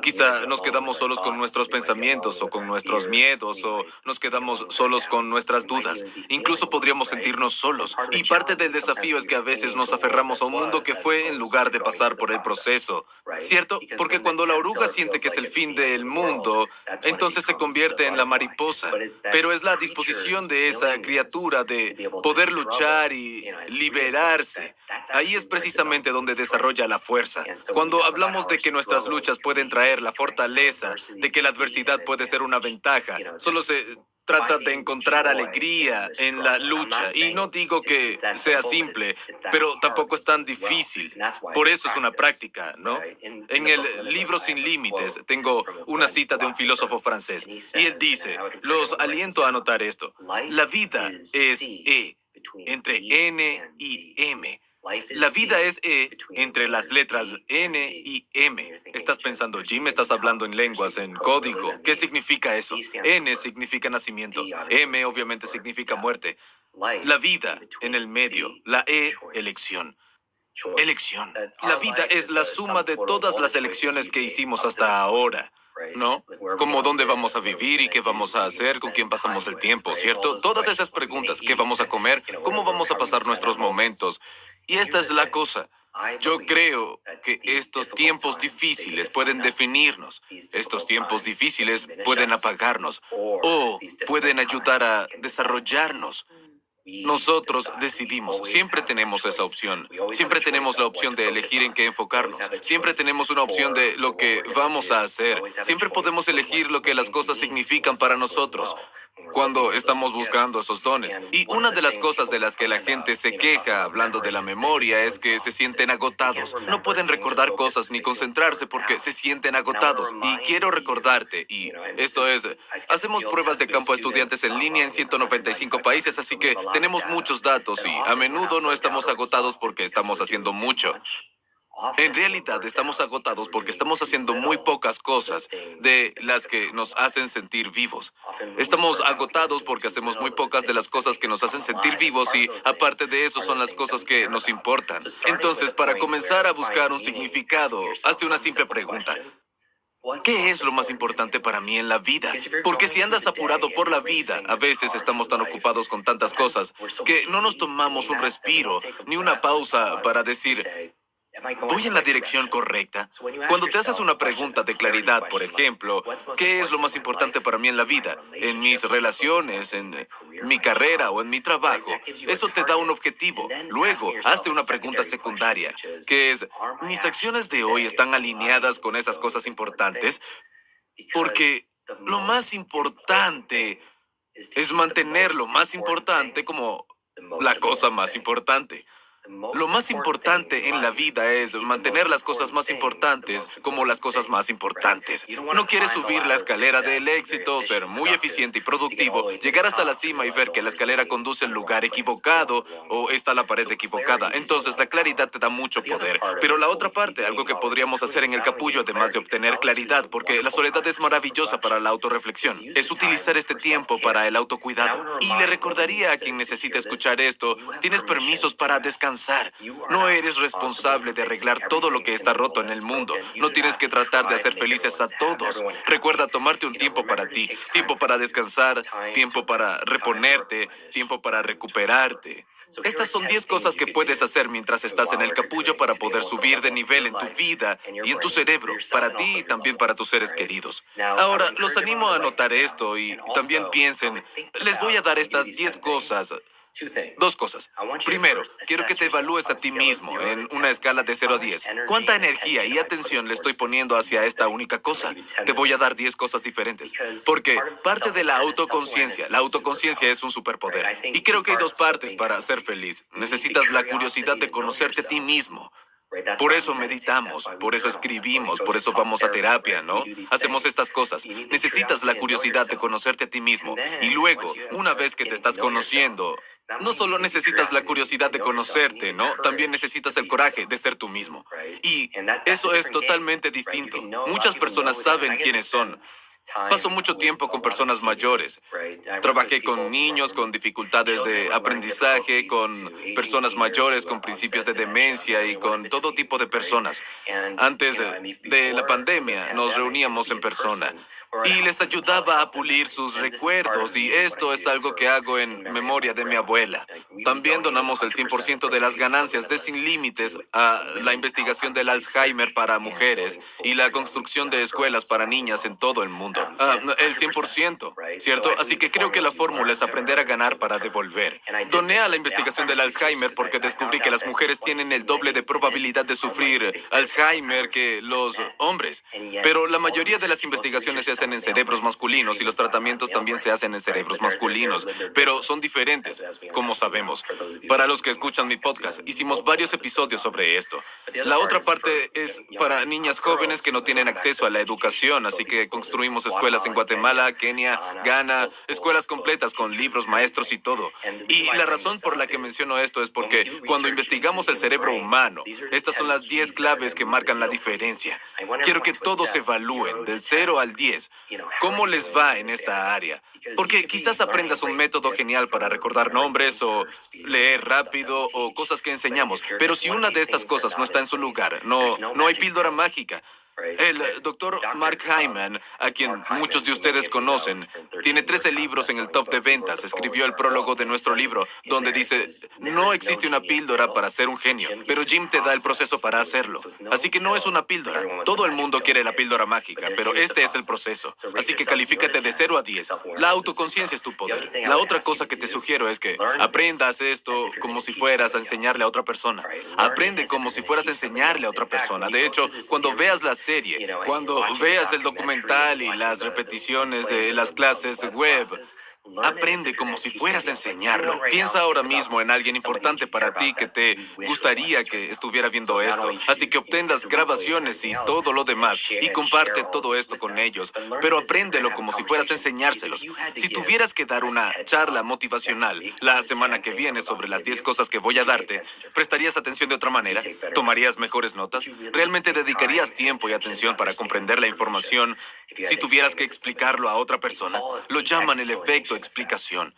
Quizá nos quedamos solos con nuestros pensamientos o con nuestros miedos o nos quedamos solos con nuestras dudas. Incluso podríamos sentirnos solos. Y parte del desafío es que a veces nos aferramos a un mundo que fue en lugar de pasar por el proceso. ¿Cierto? Porque cuando la oruga siente que es el fin del mundo, entonces se convierte en la mariposa. Pero es la disposición de esa criatura de poder luchar y liberarse. Ahí es precisamente donde desarrolla la fuerza. Cuando hablamos de que nuestras luchas pueden traer la fortaleza, de que la adversidad puede ser una ventaja, solo se trata de encontrar alegría en la lucha. Y no digo que sea simple, pero tampoco es tan difícil. Por eso es una práctica, ¿no? En el libro Sin Límites tengo una cita de un filósofo francés y él dice, los aliento a anotar esto, la vida es entre N y M. La vida es entre las letras N y M. Estás pensando, Jim, estás hablando en lenguas, en código. ¿Qué significa eso? N significa nacimiento. M obviamente significa muerte. La vida en el medio. La elección. Elección. La vida es la suma de todas las elecciones que hicimos hasta ahora. ¿No? Como dónde vamos a vivir y qué vamos a hacer, con quién pasamos el tiempo, ¿cierto? Todas esas preguntas, ¿qué vamos a comer? ¿Cómo vamos a pasar nuestros momentos? Y esta es la cosa. Yo creo que estos tiempos difíciles pueden definirnos. Estos tiempos difíciles pueden apagarnos o pueden ayudar a desarrollarnos. Nosotros decidimos, siempre tenemos esa opción, siempre tenemos la opción de elegir en qué enfocarnos, siempre tenemos una opción de lo que vamos a hacer, siempre podemos elegir lo que las cosas significan para nosotros cuando estamos buscando esos dones. Y una de las cosas de las que la gente se queja hablando de la memoria es que se sienten agotados. No pueden recordar cosas ni concentrarse porque se sienten agotados. Y quiero recordarte, y esto es, hacemos pruebas de campo a estudiantes en línea en 195 países, así que tenemos muchos datos y a menudo no estamos agotados porque estamos haciendo mucho. En realidad estamos agotados porque estamos haciendo muy pocas cosas de las que nos hacen sentir vivos. Estamos agotados porque hacemos muy pocas de las cosas que nos hacen sentir vivos y aparte de eso son las cosas que nos importan. Entonces, para comenzar a buscar un significado, hazte una simple pregunta. ¿Qué es lo más importante para mí en la vida? Porque si andas apurado por la vida, a veces estamos tan ocupados con tantas cosas que no nos tomamos un respiro ni una pausa para decir, ¿voy en la dirección correcta? Cuando te haces una pregunta de claridad, por ejemplo, ¿qué es lo más importante para mí en la vida? ¿En mis relaciones, en mi carrera o en mi trabajo? Eso te da un objetivo. Luego, hazte una pregunta secundaria, que es, ¿mis acciones de hoy están alineadas con esas cosas importantes? Porque lo más importante es mantener lo más importante como la cosa más importante. Lo más importante en la vida es mantener las cosas más importantes como las cosas más importantes. No quieres subir la escalera del éxito, ser muy eficiente y productivo, llegar hasta la cima y ver que la escalera conduce al lugar equivocado o está la pared equivocada. Entonces, la claridad te da mucho poder. Pero la otra parte, algo que podríamos hacer en el capullo, además de obtener claridad, porque la soledad es maravillosa para la autorreflexión, es utilizar este tiempo para el autocuidado. Y le recordaría a quien necesite escuchar esto, tienes permisos para descansar. No eres responsable de arreglar todo lo que está roto en el mundo. No tienes que tratar de hacer felices a todos. Recuerda tomarte un tiempo para ti, tiempo para descansar, tiempo para reponerte, tiempo para recuperarte. Estas son 10 cosas que puedes hacer mientras estás en el capullo para poder subir de nivel en tu vida y en tu cerebro, para ti y también para tus seres queridos. Ahora, los animo a anotar esto y también piensen, les voy a dar estas 10 cosas. Dos cosas. Primero, quiero que te evalúes a ti mismo en una escala de 0 a 10. ¿Cuánta energía y atención le estoy poniendo hacia esta única cosa? Te voy a dar 10 cosas diferentes. Porque parte de la autoconciencia es un superpoder. Y creo que hay dos partes para ser feliz. Necesitas la curiosidad de conocerte a ti mismo. Por eso meditamos, por eso escribimos, por eso vamos a terapia, ¿no? Hacemos estas cosas. Necesitas la curiosidad de conocerte a ti mismo. Y luego, una vez que te estás conociendo, no solo necesitas la curiosidad de conocerte, ¿no? También necesitas el coraje de ser tú mismo. Y eso es totalmente distinto. Muchas personas saben quiénes son. Paso mucho tiempo con personas mayores. Trabajé con niños con dificultades de aprendizaje, con personas mayores con principios de demencia y con todo tipo de personas. Antes de la pandemia nos reuníamos en persona y les ayudaba a pulir sus recuerdos, y esto es algo que hago en memoria de mi abuela. También donamos el 100% de las ganancias de Sin Límites a la investigación del Alzheimer para mujeres y la construcción de escuelas para niñas en todo el mundo. El 100%, ¿cierto? Así que creo que la fórmula es aprender a ganar para devolver. Doné a la investigación del Alzheimer porque descubrí que las mujeres tienen el doble de probabilidad de sufrir Alzheimer que los hombres. Pero la mayoría de las investigaciones se hacen en cerebros masculinos y los tratamientos también se hacen en cerebros masculinos, pero son diferentes, como sabemos. Para los que escuchan mi podcast, hicimos varios episodios sobre esto. La otra parte es para niñas jóvenes que no tienen acceso a la educación, así que construimos escuelas en Guatemala, Kenia, Ghana, escuelas completas con libros, maestros y todo. Y la razón por la que menciono esto es porque cuando investigamos el cerebro humano, estas son las 10 claves que marcan la diferencia. Quiero que todos evalúen del 0 al 10. ¿Cómo les va en esta área? Porque quizás aprendas un método genial para recordar nombres o leer rápido o cosas que enseñamos, pero si una de estas cosas no está en su lugar, no hay píldora mágica. El doctor Mark Hyman, a quien muchos de ustedes conocen, tiene 13 libros en el top de ventas. Escribió el prólogo de nuestro libro, donde dice, no existe una píldora para ser un genio, pero Jim te da el proceso para hacerlo. Así que no es una píldora. Todo el mundo quiere la píldora mágica, pero este es el proceso. Así que califícate de 0 a 10. La autoconciencia es tu poder. La otra cosa que te sugiero es que aprendas esto como si fueras a enseñarle a otra persona. Aprende como si fueras a enseñarle a otra persona. De hecho, cuando veas las serie, cuando veas el documental y las repeticiones de las clases web, aprende como si fueras a enseñarlo. Piensa ahora mismo en alguien importante para ti que te gustaría que estuviera viendo esto. Así que obtén las grabaciones y todo lo demás y comparte todo esto con ellos. Pero apréndelo como si fueras a enseñárselos. Si tuvieras que dar una charla motivacional la semana que viene sobre las 10 cosas que voy a darte, ¿prestarías atención de otra manera? ¿Tomarías mejores notas? ¿Realmente dedicarías tiempo y atención para comprender la información si tuvieras que explicarlo a otra persona? Lo llaman el efecto explicación.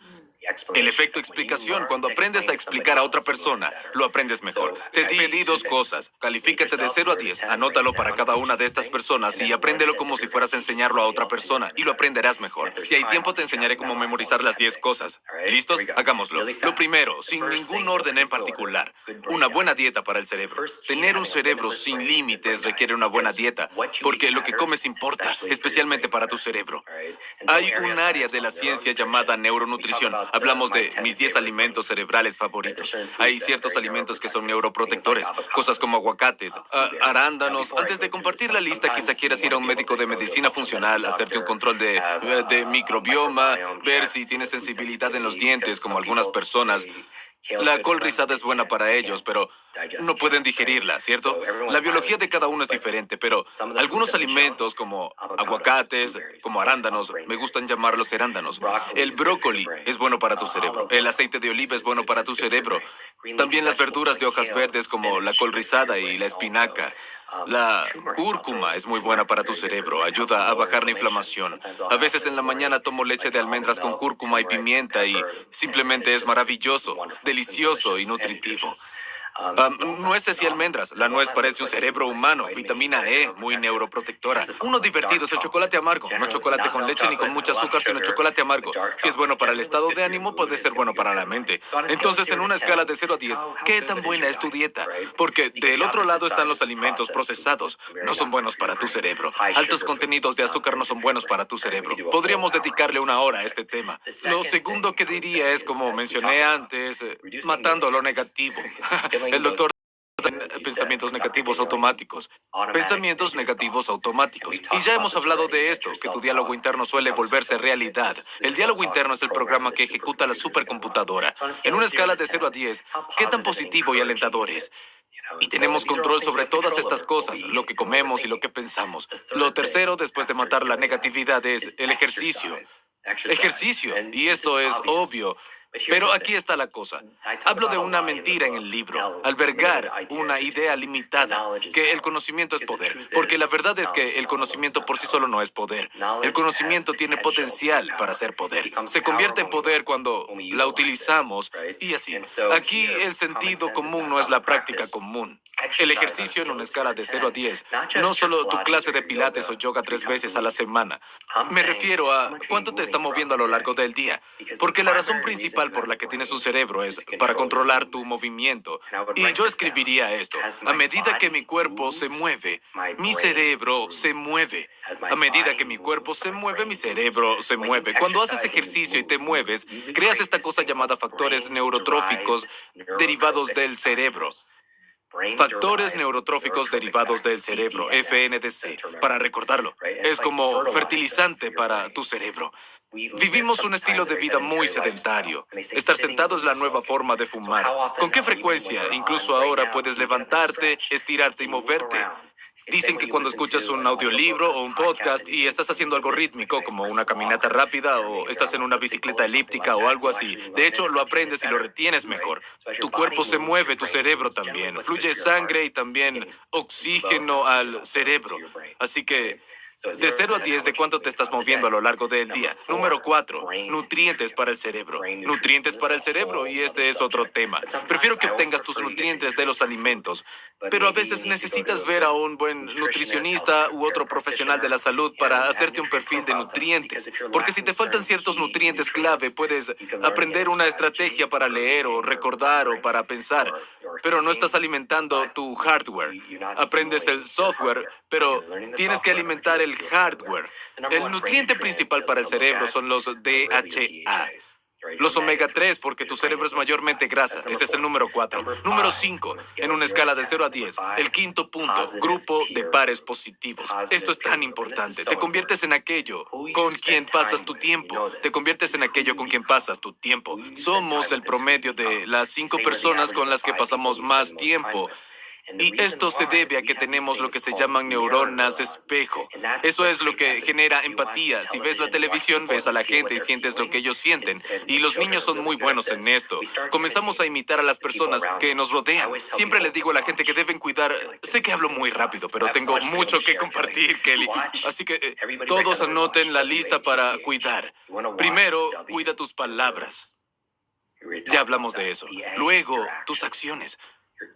El efecto explicación, cuando aprendes a explicar a otra persona, lo aprendes mejor. Te pedí 2 cosas. Califícate de 0 a 10. Anótalo para cada una de estas personas y apréndelo como si fueras a enseñarlo a otra persona y lo aprenderás mejor. Si hay tiempo, te enseñaré cómo memorizar las 10 cosas. ¿Listos? Hagámoslo. Lo primero, sin ningún orden en particular, una buena dieta para el cerebro. Tener un cerebro sin límites requiere una buena dieta, porque lo que comes importa, especialmente para tu cerebro. Hay un área de la ciencia llamada neuronutrición. Hablamos de mis 10 alimentos cerebrales favoritos. Hay ciertos alimentos que son neuroprotectores, cosas como aguacates, arándanos. Antes de compartir la lista, quizá quieras ir a un médico de medicina funcional, hacerte un control de microbioma, ver si tienes sensibilidad en los dientes, como algunas personas. La col rizada es buena para ellos, pero no pueden digerirla, ¿cierto? La biología de cada uno es diferente, pero algunos alimentos como aguacates, como arándanos, me gustan llamarlos arándanos. El brócoli es bueno para tu cerebro. El aceite de oliva es bueno para tu cerebro. También las verduras de hojas verdes como la col rizada y la espinaca. La cúrcuma es muy buena para tu cerebro, ayuda a bajar la inflamación. A veces en la mañana tomo leche de almendras con cúrcuma y pimienta y simplemente es maravilloso, delicioso y nutritivo. Nueces y almendras. La nuez parece un cerebro humano. Vitamina E, muy neuroprotectora. Uno divertido es el chocolate amargo. No chocolate con leche ni con mucho azúcar, sino chocolate amargo. Si es bueno para el estado de ánimo, puede ser bueno para la mente. Entonces, en una escala de 0 a 10, ¿qué tan buena es tu dieta? Porque del otro lado están los alimentos procesados. No son buenos para tu cerebro. Altos contenidos de azúcar no son buenos para tu cerebro. Podríamos dedicarle una hora a este tema. Lo segundo que diría es, como mencioné antes, matando lo negativo. El doctor pensamientos negativos automáticos. Pensamientos negativos automáticos. Y ya hemos hablado de esto, que tu diálogo interno suele volverse realidad. El diálogo interno es el programa que ejecuta la supercomputadora. En una escala de 0 a 10, ¿qué tan positivo y alentador es? Y tenemos control sobre todas estas cosas, lo que comemos y lo que pensamos. Lo tercero, después de matar la negatividad, es el ejercicio. Ejercicio. Y esto es obvio. Pero aquí está la cosa. Hablo de una mentira en el libro, albergar una idea limitada, que el conocimiento es poder, porque la verdad es que el conocimiento por sí solo no es poder. El conocimiento tiene potencial para ser poder. Se convierte en poder cuando la utilizamos y así. Aquí el sentido común no es la práctica común. El ejercicio en una escala de 0 a 10, no solo tu clase de pilates o yoga 3 veces a la semana. Me refiero a cuánto te está moviendo a lo largo del día, porque la razón principal por la que tienes un cerebro es para controlar tu movimiento. Y yo escribiría esto: a medida que mi cuerpo se mueve, mi cerebro se mueve. A medida que mi cuerpo se mueve, mi cerebro se mueve. Cuando haces ejercicio y te mueves, creas esta cosa llamada factores neurotróficos derivados del cerebro. Factores neurotróficos derivados del cerebro, FNDC, para recordarlo. Es como fertilizante para tu cerebro. Vivimos un estilo de vida muy sedentario. Estar sentado es la nueva forma de fumar. ¿Con qué frecuencia? Incluso ahora puedes levantarte, estirarte y moverte. Dicen que cuando escuchas un audiolibro o un podcast y estás haciendo algo rítmico, como una caminata rápida o estás en una bicicleta elíptica o algo así, de hecho lo aprendes y lo retienes mejor. Tu cuerpo se mueve, tu cerebro también. Fluye sangre y también oxígeno al cerebro. Así que de 0 a 10, ¿de cuánto te estás moviendo a lo largo del día? Número 4, nutrientes para el cerebro. Nutrientes para el cerebro, y este es otro tema. Prefiero que obtengas tus nutrientes de los alimentos, pero a veces necesitas ver a un buen nutricionista u otro profesional de la salud para hacerte un perfil de nutrientes. Porque si te faltan ciertos nutrientes clave, puedes aprender una estrategia para leer o recordar o para pensar, pero no estás alimentando tu hardware. Aprendes el software, pero tienes que alimentar el hardware. El nutriente principal para el cerebro son los DHA. Los omega 3, porque tu cerebro es mayormente grasa. Ese es el número 4. Número 5, en una escala de 0 a 10. El quinto punto, grupo de pares positivos. Esto es tan importante. Te conviertes en aquello con quien pasas tu tiempo. Te conviertes en aquello con quien pasas tu tiempo. Somos el promedio de las 5 personas con las que pasamos más tiempo. Y esto se debe a que tenemos lo que se llaman neuronas espejo. Eso es lo que genera empatía. Si ves la televisión, ves a la gente y sientes lo que ellos sienten. Y los niños son muy buenos en esto. Comenzamos a imitar a las personas que nos rodean. Siempre le digo a la gente que deben cuidar. Sé que hablo muy rápido, pero tengo mucho que compartir, Kelly. Así que todos anoten la lista para cuidar. Primero, cuida tus palabras. Ya hablamos de eso. Luego, tus acciones.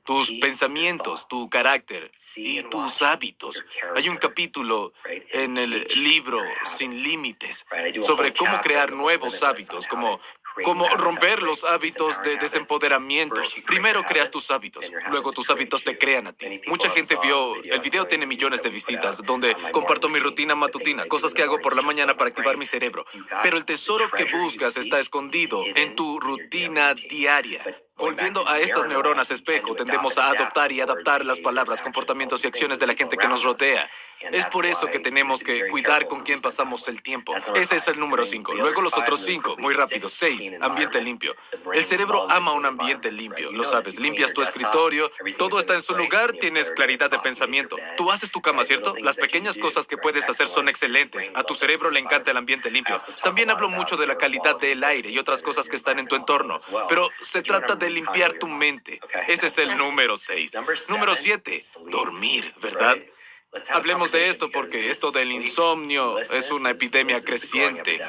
Tus pensamientos, tu carácter y tus hábitos. Hay un capítulo en el libro Sin Límites sobre cómo crear nuevos hábitos, cómo romper los hábitos de desempoderamiento. Primero creas tus hábitos, luego tus hábitos te crean a ti. Mucha gente vio, el video tiene millones de visitas, donde comparto mi rutina matutina, cosas que hago por la mañana para activar mi cerebro. Pero el tesoro que buscas está escondido en tu rutina diaria. Volviendo a estas neuronas espejo, tendemos a adoptar y adaptar las palabras, comportamientos y acciones de la gente que nos rodea. Es por eso que tenemos que cuidar con quién pasamos el tiempo. Ese es el número 5. Luego los otros 5, muy rápido. 6, ambiente limpio. El cerebro ama un ambiente limpio, lo sabes. Limpias tu escritorio, todo está en su lugar, tienes claridad de pensamiento. Tú haces tu cama, ¿cierto? Las pequeñas cosas que puedes hacer son excelentes. A tu cerebro le encanta el ambiente limpio. También hablo mucho de la calidad del aire y otras cosas que están en tu entorno. Pero se trata de limpiar tu mente. Ese es el número 6. Número 7, dormir, ¿verdad? Hablemos de esto porque esto del insomnio es una epidemia creciente.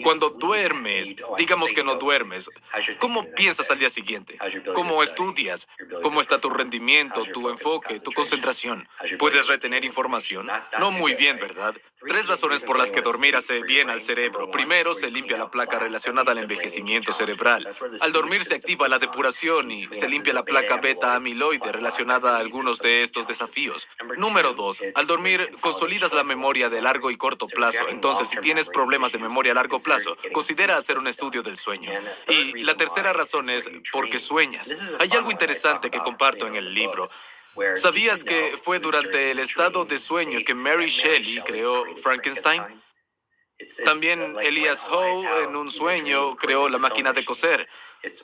Cuando duermes, digamos que no duermes, ¿cómo piensas al día siguiente? ¿Cómo estudias? ¿Cómo está tu rendimiento, tu enfoque, tu concentración? ¿Puedes retener información? No muy bien, ¿verdad? 3 razones por las que dormir hace bien al cerebro. Primero, se limpia la placa relacionada al envejecimiento cerebral. Al dormir se activa la depuración y se limpia la placa beta-amiloide relacionada a algunos de estos desafíos. Número 2, al dormir consolidas la memoria de largo y corto plazo. Entonces, si tienes problemas de memoria a largo plazo, considera hacer un estudio del sueño. Y la tercera razón es porque sueñas. Hay algo interesante que comparto en el libro. ¿Sabías que fue durante el estado de sueño que Mary Shelley creó Frankenstein? También Elias Howe, en un sueño, creó la máquina de coser.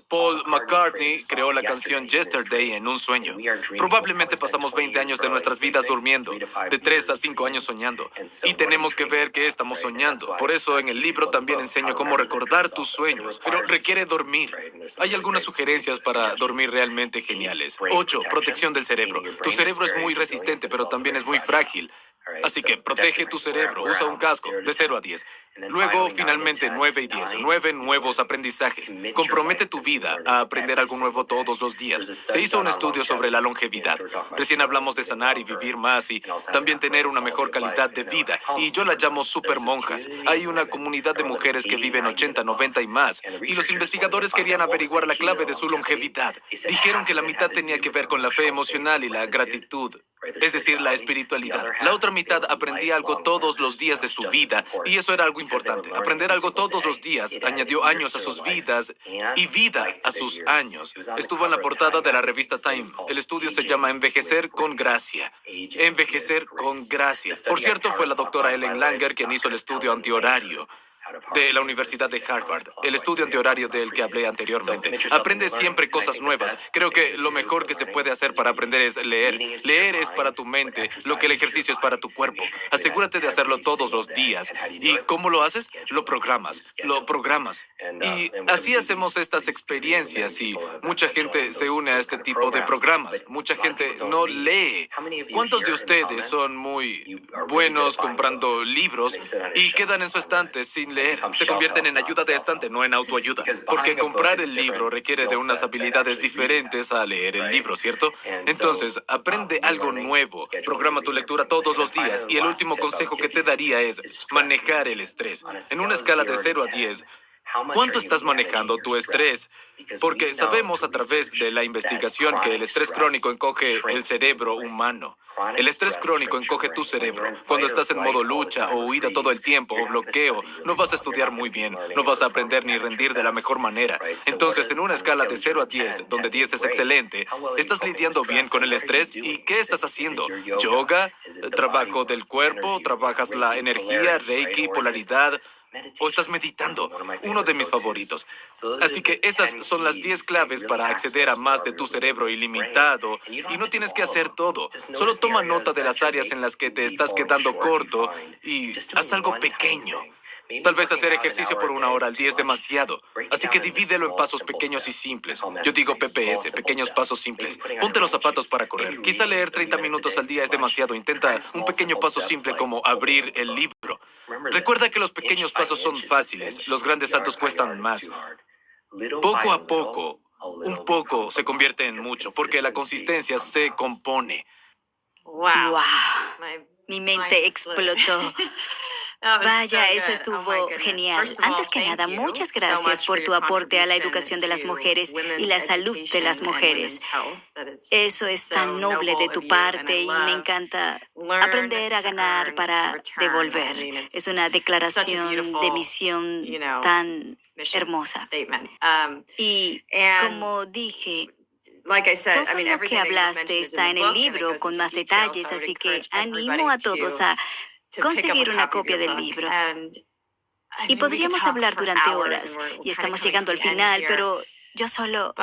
Paul McCartney creó la canción Yesterday en un sueño. Probablemente pasamos 20 años de nuestras vidas durmiendo, de 3 a 5 años soñando. Y tenemos que ver que estamos soñando. Por eso en el libro también enseño cómo recordar tus sueños, pero requiere dormir. Hay algunas sugerencias para dormir realmente geniales. 8, protección del cerebro. Tu cerebro es muy resistente, pero también es muy frágil. Así que protege tu cerebro, usa un casco de 0 a 10. Luego, finalmente, 9 y 10. 9 nuevos aprendizajes. Compromete tu vida a aprender algo nuevo todos los días. Se hizo un estudio sobre la longevidad. Recién hablamos de sanar y vivir más y también tener una mejor calidad de vida. Y yo la llamo supermonjas. Hay una comunidad de mujeres que viven 80, 90 y más. Y los investigadores querían averiguar la clave de su longevidad. Dijeron que la mitad tenía que ver con la fe emocional y la gratitud. Es decir, la espiritualidad. La otra mitad aprendía algo todos los días de su vida, y eso era algo importante. Aprender algo todos los días añadió años a sus vidas y vida a sus años. Estuvo en la portada de la revista Time. El estudio se llama Envejecer con Gracia. Envejecer con Gracia. Por cierto, fue la doctora Ellen Langer quien hizo el estudio antihorario de la Universidad de Harvard, el estudio antihorario del que hablé anteriormente. Aprende siempre cosas nuevas. Creo que lo mejor que se puede hacer para aprender es leer. Leer es para tu mente lo que el ejercicio es para tu cuerpo. Asegúrate de hacerlo todos los días. ¿Y cómo lo haces? Lo programas. Lo programas. Y así hacemos estas experiencias y mucha gente se une a este tipo de programas. Mucha gente no lee. ¿Cuántos de ustedes son muy buenos comprando libros y quedan en su estante sin leer? Se convierten en ayuda de estante, no en autoayuda. Porque comprar el libro requiere de unas habilidades diferentes a leer el libro, ¿cierto? Entonces, aprende algo nuevo. Programa tu lectura todos los días. Y el último consejo que te daría es manejar el estrés. En una escala de 0 a 10, ¿cuánto estás manejando tu estrés? Porque sabemos a través de la investigación que el estrés crónico encoge el cerebro humano. El estrés crónico encoge tu cerebro. Cuando estás en modo lucha o huida todo el tiempo o bloqueo, no vas a estudiar muy bien, no vas a aprender ni rendir de la mejor manera. Entonces, en una escala de 0 a 10, donde 10 es excelente, ¿estás lidiando bien con el estrés? ¿Y qué estás haciendo? ¿Yoga? ¿Trabajo del cuerpo? ¿Trabajas la energía? ¿Reiki? ¿Polaridad? ¿O estás meditando? Uno de mis favoritos. Así que esas son las 10 claves para acceder a más de tu cerebro ilimitado. Y no tienes que hacer todo. Solo toma nota de las áreas en las que te estás quedando corto y haz algo pequeño. Tal vez hacer ejercicio por 1 hora al día es demasiado. Así que divídelo en pasos pequeños y simples. Yo digo PPS, pequeños pasos simples. Ponte los zapatos para correr. Quizá leer 30 minutos al día es demasiado. Intenta un pequeño paso simple como abrir el libro. Recuerda que los pequeños pasos son fáciles. Los grandes saltos cuestan más. Poco a poco, un poco se convierte en mucho, porque la consistencia se compone. ¡Wow! Mi mente explotó. Vaya, eso estuvo genial. Antes que nada, muchas gracias por tu aporte a la educación de las mujeres y la salud de las mujeres. Eso es tan noble de tu parte y me encanta aprender a ganar para devolver. Es una declaración de misión tan hermosa. Y como dije, Todo lo que hablaste está en el libro con más detalles, así que animo a todos a conseguir una copia del libro. Y podríamos hablar durante horas, y estamos llegando al final, pero yo solo,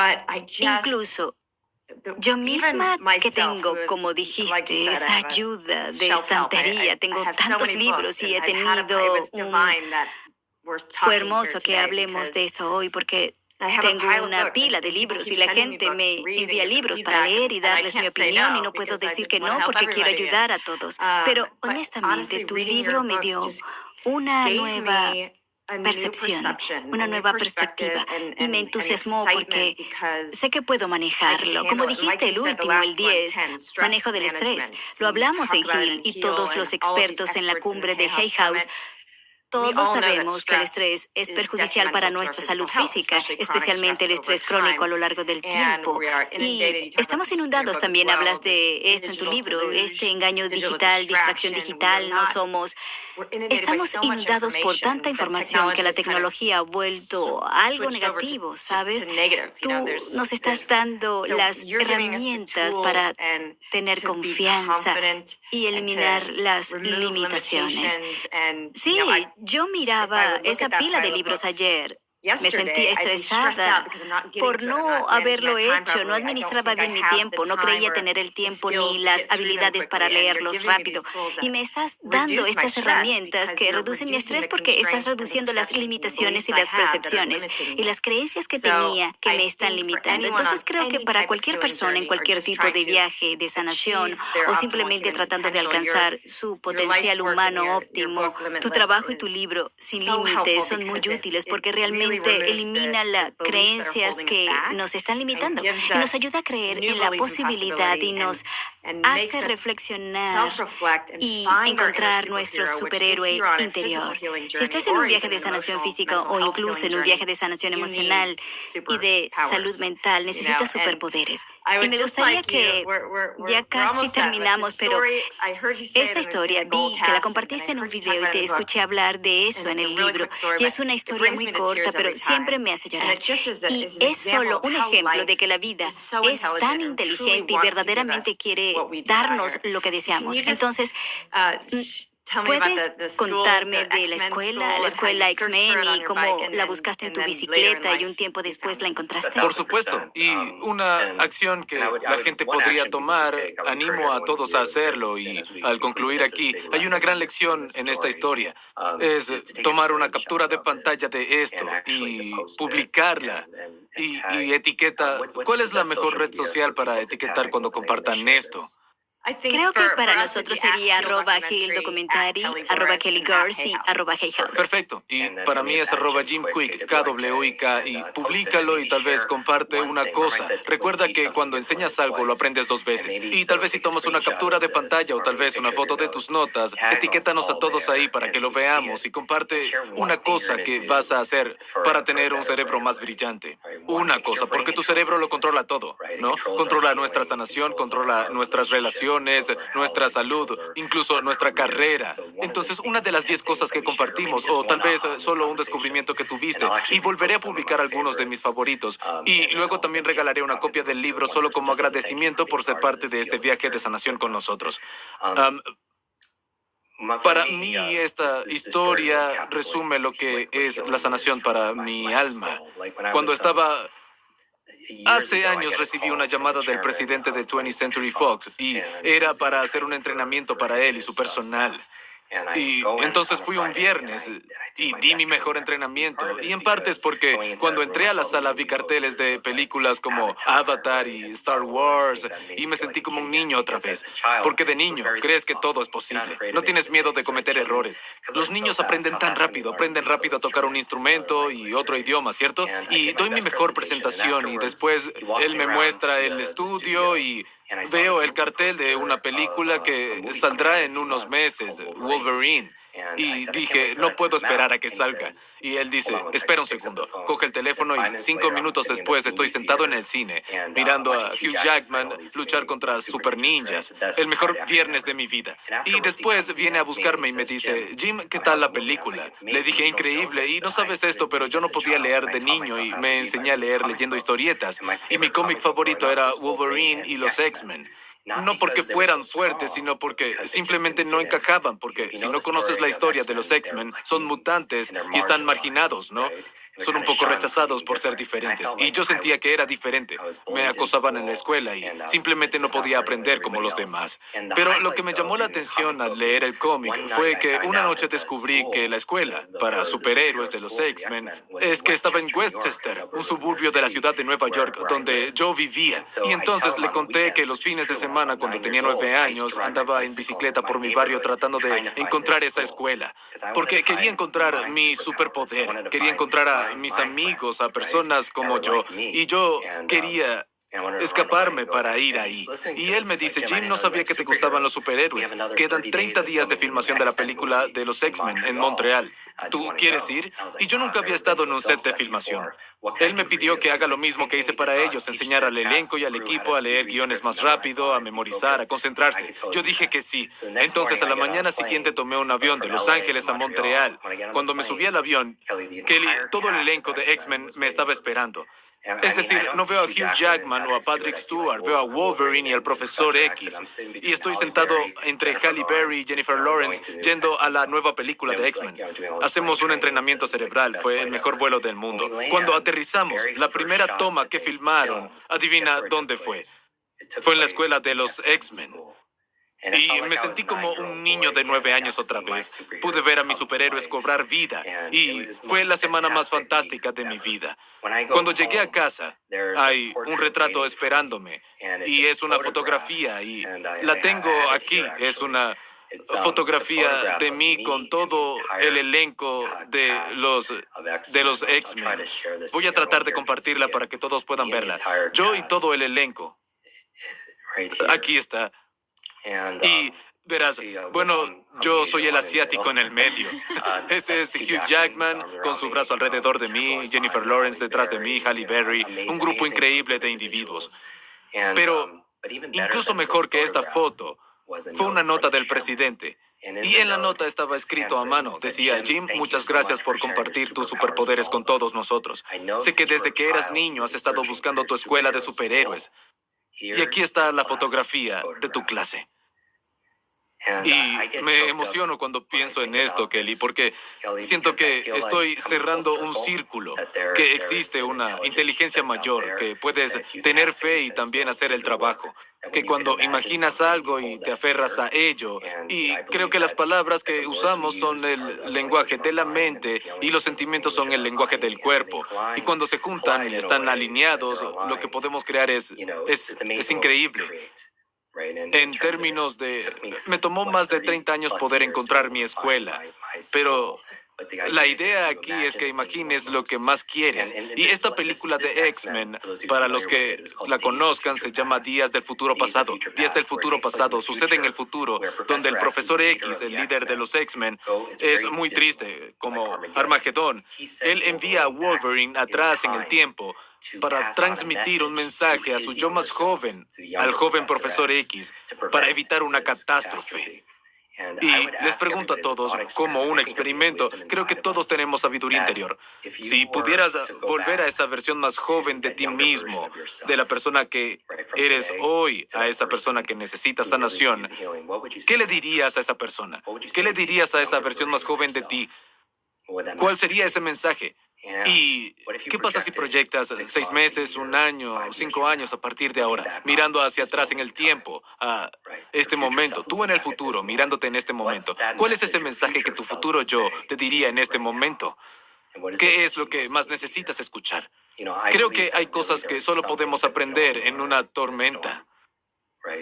incluso yo misma que tengo, como dijiste, esa ayuda de estantería, tengo tantos libros y he tenido Fue hermoso que hablemos de esto hoy porque tengo una pila de libros y la gente me envía libros para leer y darles mi opinión y no puedo decir que no porque quiero ayudar a todos. Pero honestamente, tu libro me dio una nueva percepción, una nueva perspectiva y me entusiasmó porque sé que puedo manejarlo. Como dijiste, el último, el 10, manejo del estrés. Lo hablamos en Hill y todos los expertos en la cumbre de Hay House. Todos sabemos que el estrés es perjudicial para nuestra salud física, especialmente el estrés crónico a lo largo del tiempo. Y estamos inundados, también hablas de esto en tu libro, este engaño digital, distracción digital, Estamos inundados por tanta información que la tecnología ha vuelto algo negativo, ¿sabes? Tú nos estás dando las herramientas para tener confianza y eliminar las limitaciones. Sí, yo miraba esa pila de libros ayer. Me sentía estresada por no haberlo hecho, no administraba bien mi tiempo, no creía tener el tiempo ni las habilidades para leerlos rápido. Y me estás dando estas herramientas que reducen mi estrés porque estás reduciendo las limitaciones y las percepciones y las creencias que tenía que me están limitando. Entonces creo que para cualquier persona en cualquier tipo de viaje, de sanación o simplemente tratando de alcanzar su potencial humano óptimo, tu trabajo y tu libro Sin Límites son muy útiles porque realmente elimina las creencias que nos están limitando y nos ayuda a creer en la posibilidad y nos hace reflexionar y encontrar nuestro superhéroe interior. Si estás en un viaje de sanación física o incluso en un viaje de sanación emocional y de salud mental, necesitas superpoderes. Y me gustaría que ya casi terminamos, pero esta historia vi que la compartiste en un video y te escuché hablar de eso en el libro. Y es una historia muy corta, pero siempre me hace llorar. Y es solo un ejemplo de que la vida es tan inteligente y verdaderamente quiere darnos lo que deseamos. Entonces, ¿puedes contarme de la escuela X-Men y cómo la buscaste en tu bicicleta y un tiempo después la encontraste? Por supuesto, y una acción que la gente podría tomar, animo a todos a hacerlo y al concluir aquí, hay una gran lección en esta historia, es tomar una captura de pantalla de esto y publicarla y etiqueta. ¿Cuál es la mejor red social para etiquetar cuando compartan esto? Creo que para nosotros sería @HillDocumentary, @KellyGirls y @HeyHouse. Perfecto. Y para mí es @JimQuick, KWIK, y públicalo y tal vez comparte una cosa. Recuerda que cuando enseñas algo lo aprendes 2 veces. Y tal vez si tomas una captura de pantalla o tal vez una foto de tus notas, etiquétanos a todos ahí para que lo veamos y comparte una cosa que vas a hacer para tener un cerebro más brillante. Una cosa, porque tu cerebro lo controla todo, ¿no? Controla nuestra sanación, controla nuestras relaciones, nuestra salud, incluso nuestra carrera. Entonces, una de las 10 cosas que compartimos, o tal vez solo un descubrimiento que tuviste, y volveré a publicar algunos de mis favoritos. Y luego también regalaré una copia del libro solo como agradecimiento por ser parte de este viaje de sanación con nosotros. Para mí, esta historia resume lo que es la sanación para mi alma. Cuando estaba Hace años recibí una llamada del presidente de 20th Century Fox y era para hacer un entrenamiento para él y su personal. Y entonces fui un viernes y di mi mejor entrenamiento. Y en parte es porque cuando entré a la sala vi carteles de películas como Avatar y Star Wars y me sentí como un niño otra vez. Porque de niño crees que todo es posible. No tienes miedo de cometer errores. Los niños aprenden tan rápido, aprenden rápido a tocar un instrumento y otro idioma, ¿cierto? Y doy mi mejor presentación y después él me muestra el estudio y veo el cartel de una película que saldrá en unos meses, Wolverine. Y dije, no puedo esperar a que salga. Y él dice, espera un segundo. Coge el teléfono y 5 minutos después estoy sentado en el cine, mirando a Hugh Jackman luchar contra super ninjas. El mejor viernes de mi vida. Y después viene a buscarme y me dice, Jim, ¿qué tal la película? Le dije, increíble. Y no sabes esto, pero yo no podía leer de niño y me enseñé a leer leyendo historietas. Y mi cómic favorito era Wolverine y los X-Men. No porque fueran fuertes, sino porque simplemente no encajaban, porque si no conoces la historia de los X-Men, son mutantes y están marginados, ¿no? Son un poco rechazados por ser diferentes. Y yo sentía que era diferente. Me acosaban en la escuela y simplemente no podía aprender como los demás. Pero lo que me llamó la atención al leer el cómic fue que una noche descubrí que la escuela para superhéroes de los X-Men es que estaba en Westchester, un suburbio de la ciudad de Nueva York, donde yo vivía. Y entonces le conté que los fines de semana, cuando tenía 9 años, andaba en bicicleta por mi barrio tratando de encontrar esa escuela. Porque quería encontrar mi superpoder, quería encontrar a mis amigos, a personas como yo, y yo quería escaparme para ir ahí. Y él me dice, Jim, no sabía que te gustaban los superhéroes. Quedan 30 días de filmación de la película de los X-Men en Montreal. ¿Tú quieres ir? Y yo nunca había estado en un set de filmación. Él me pidió que haga lo mismo que hice para ellos, enseñar al elenco y al equipo a leer guiones más rápido, a memorizar, a concentrarse. Yo dije que sí. Entonces, a la mañana siguiente tomé un avión de Los Ángeles a Montreal. Cuando me subí al avión, Kelly, todo el elenco de X-Men me estaba esperando. Es decir, no veo a Hugh Jackman o a Patrick Stewart, veo a Wolverine y al Profesor X. Y estoy sentado entre Halle Berry y Jennifer Lawrence yendo a la nueva película de X-Men. Hacemos un entrenamiento cerebral, fue el mejor vuelo del mundo. Cuando aterrizamos, la primera toma que filmaron, adivina dónde fue. Fue en la escuela de los X-Men. Y me sentí como un niño de 9 años otra vez. Pude ver a mis superhéroes cobrar vida y fue la semana más fantástica de mi vida. Cuando llegué a casa, hay un retrato esperándome y es una fotografía y la tengo aquí. Es una fotografía de mí con todo el elenco de los X-Men. Voy a tratar de compartirla para que todos puedan verla. Yo y todo el elenco. Aquí está. Y verás, bueno, yo soy el asiático en el medio. Ese es Hugh Jackman con su brazo alrededor de mí, Jennifer Lawrence detrás de mí, Halle Berry, un grupo increíble de individuos. Pero incluso mejor que esta foto fue una nota del presidente. Y en la nota estaba escrito a mano. Decía, Jim, muchas gracias por compartir tus superpoderes con todos nosotros. Sé que desde que eras niño has estado buscando tu escuela de superhéroes. Y aquí está la fotografía de tu clase. Y me emociono cuando pienso en esto, Kelly, porque siento que estoy cerrando un círculo, que existe una inteligencia mayor, que puedes tener fe y también hacer el trabajo, que cuando imaginas algo y te aferras a ello, y creo que las palabras que usamos son el lenguaje de la mente y los sentimientos son el lenguaje del cuerpo, y cuando se juntan y están alineados, lo que podemos crear es increíble. En términos de... Me tomó más de 30 años poder encontrar mi escuela, pero la idea aquí es que imagines lo que más quieres. Y esta película de X-Men, para los que la conozcan, se llama Días del Futuro Pasado. Días del Futuro Pasado sucede en el futuro, donde el Profesor X, el líder de los X-Men, es muy triste, como Armagedón. Él envía a Wolverine atrás en el tiempo para transmitir un mensaje a su yo más joven, al joven Profesor X, para evitar una catástrofe. Y les pregunto a todos, como un experimento, creo que todos tenemos sabiduría interior. Si pudieras volver a esa versión más joven de ti mismo, de la persona que eres hoy, a esa persona que necesita sanación, ¿qué le dirías a esa persona? ¿Qué le dirías a esa versión más joven de ti? ¿Cuál sería ese mensaje? ¿Y qué pasa si proyectas 6 meses, 1 año, 5 años a partir de ahora, mirando hacia atrás en el tiempo, a este momento, tú en el futuro, mirándote en este momento? ¿Cuál es ese mensaje que tu futuro yo te diría en este momento? ¿Qué es lo que más necesitas escuchar? Creo que hay cosas que solo podemos aprender en una tormenta.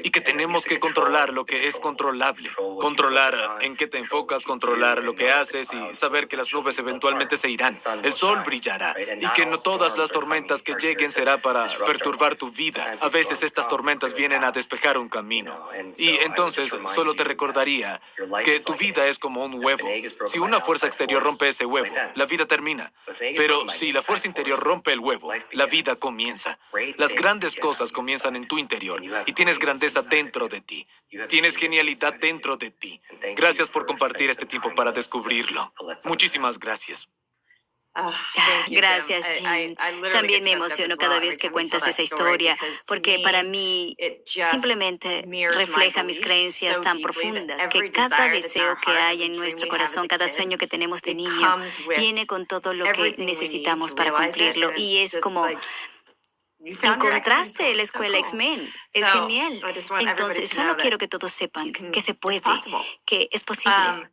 y que tenemos que controlar lo que es controlable. Controlar en qué te enfocas, controlar lo que haces y saber que las nubes eventualmente se irán. El sol brillará y que no todas las tormentas que lleguen será para perturbar tu vida. A veces estas tormentas vienen a despejar un camino. Y entonces solo te recordaría que tu vida es como un huevo. Si una fuerza exterior rompe ese huevo, la vida termina. Pero si la fuerza interior rompe el huevo, la vida comienza. Las grandes cosas comienzan en tu interior y tienes grandeza dentro de ti. Tienes genialidad dentro de ti. Gracias por compartir este tiempo para descubrirlo. Muchísimas gracias. Gracias, Jim. También me emociono cada vez que cuentas esa historia, porque para mí simplemente refleja mis creencias tan profundas, que cada deseo que hay en nuestro corazón, cada sueño que tenemos de niño, viene con todo lo que necesitamos para cumplirlo. Y es como encontraste la escuela X-Men. Es genial. Entonces, solo quiero que todos sepan que se puede, que es posible.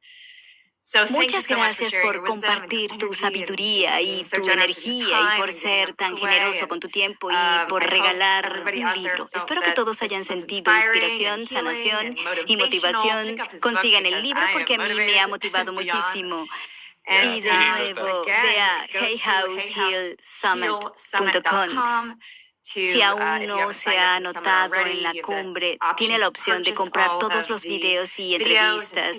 Muchas gracias por compartir tu sabiduría y tu energía y por ser tan generoso con tu tiempo y por regalar un libro. Espero que todos hayan sentido inspiración, sanación y motivación. Consigan el libro porque a mí me ha motivado muchísimo. Y de nuevo, ve a hayhousehillsummit.com. Si aún no se ha anotado en la cumbre, tiene la opción de comprar todos los videos y entrevistas.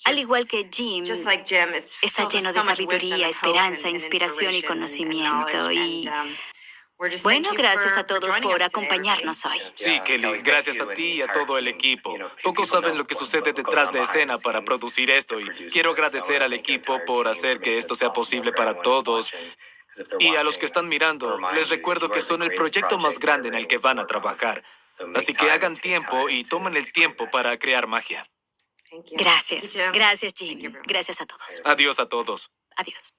Al igual que Jim, está lleno de sabiduría, esperanza, inspiración y conocimiento. Y bueno, gracias a todos por acompañarnos hoy. Sí, Kelly, gracias a ti y a todo el equipo. Pocos saben lo que sucede detrás de escena para producir esto y quiero agradecer al equipo por hacer que esto sea posible para todos. Y a los que están mirando, les recuerdo que son el proyecto más grande en el que van a trabajar. Así que hagan tiempo y tomen el tiempo para crear magia. Gracias. Gracias, Jim. Gracias a todos. Adiós a todos. Adiós.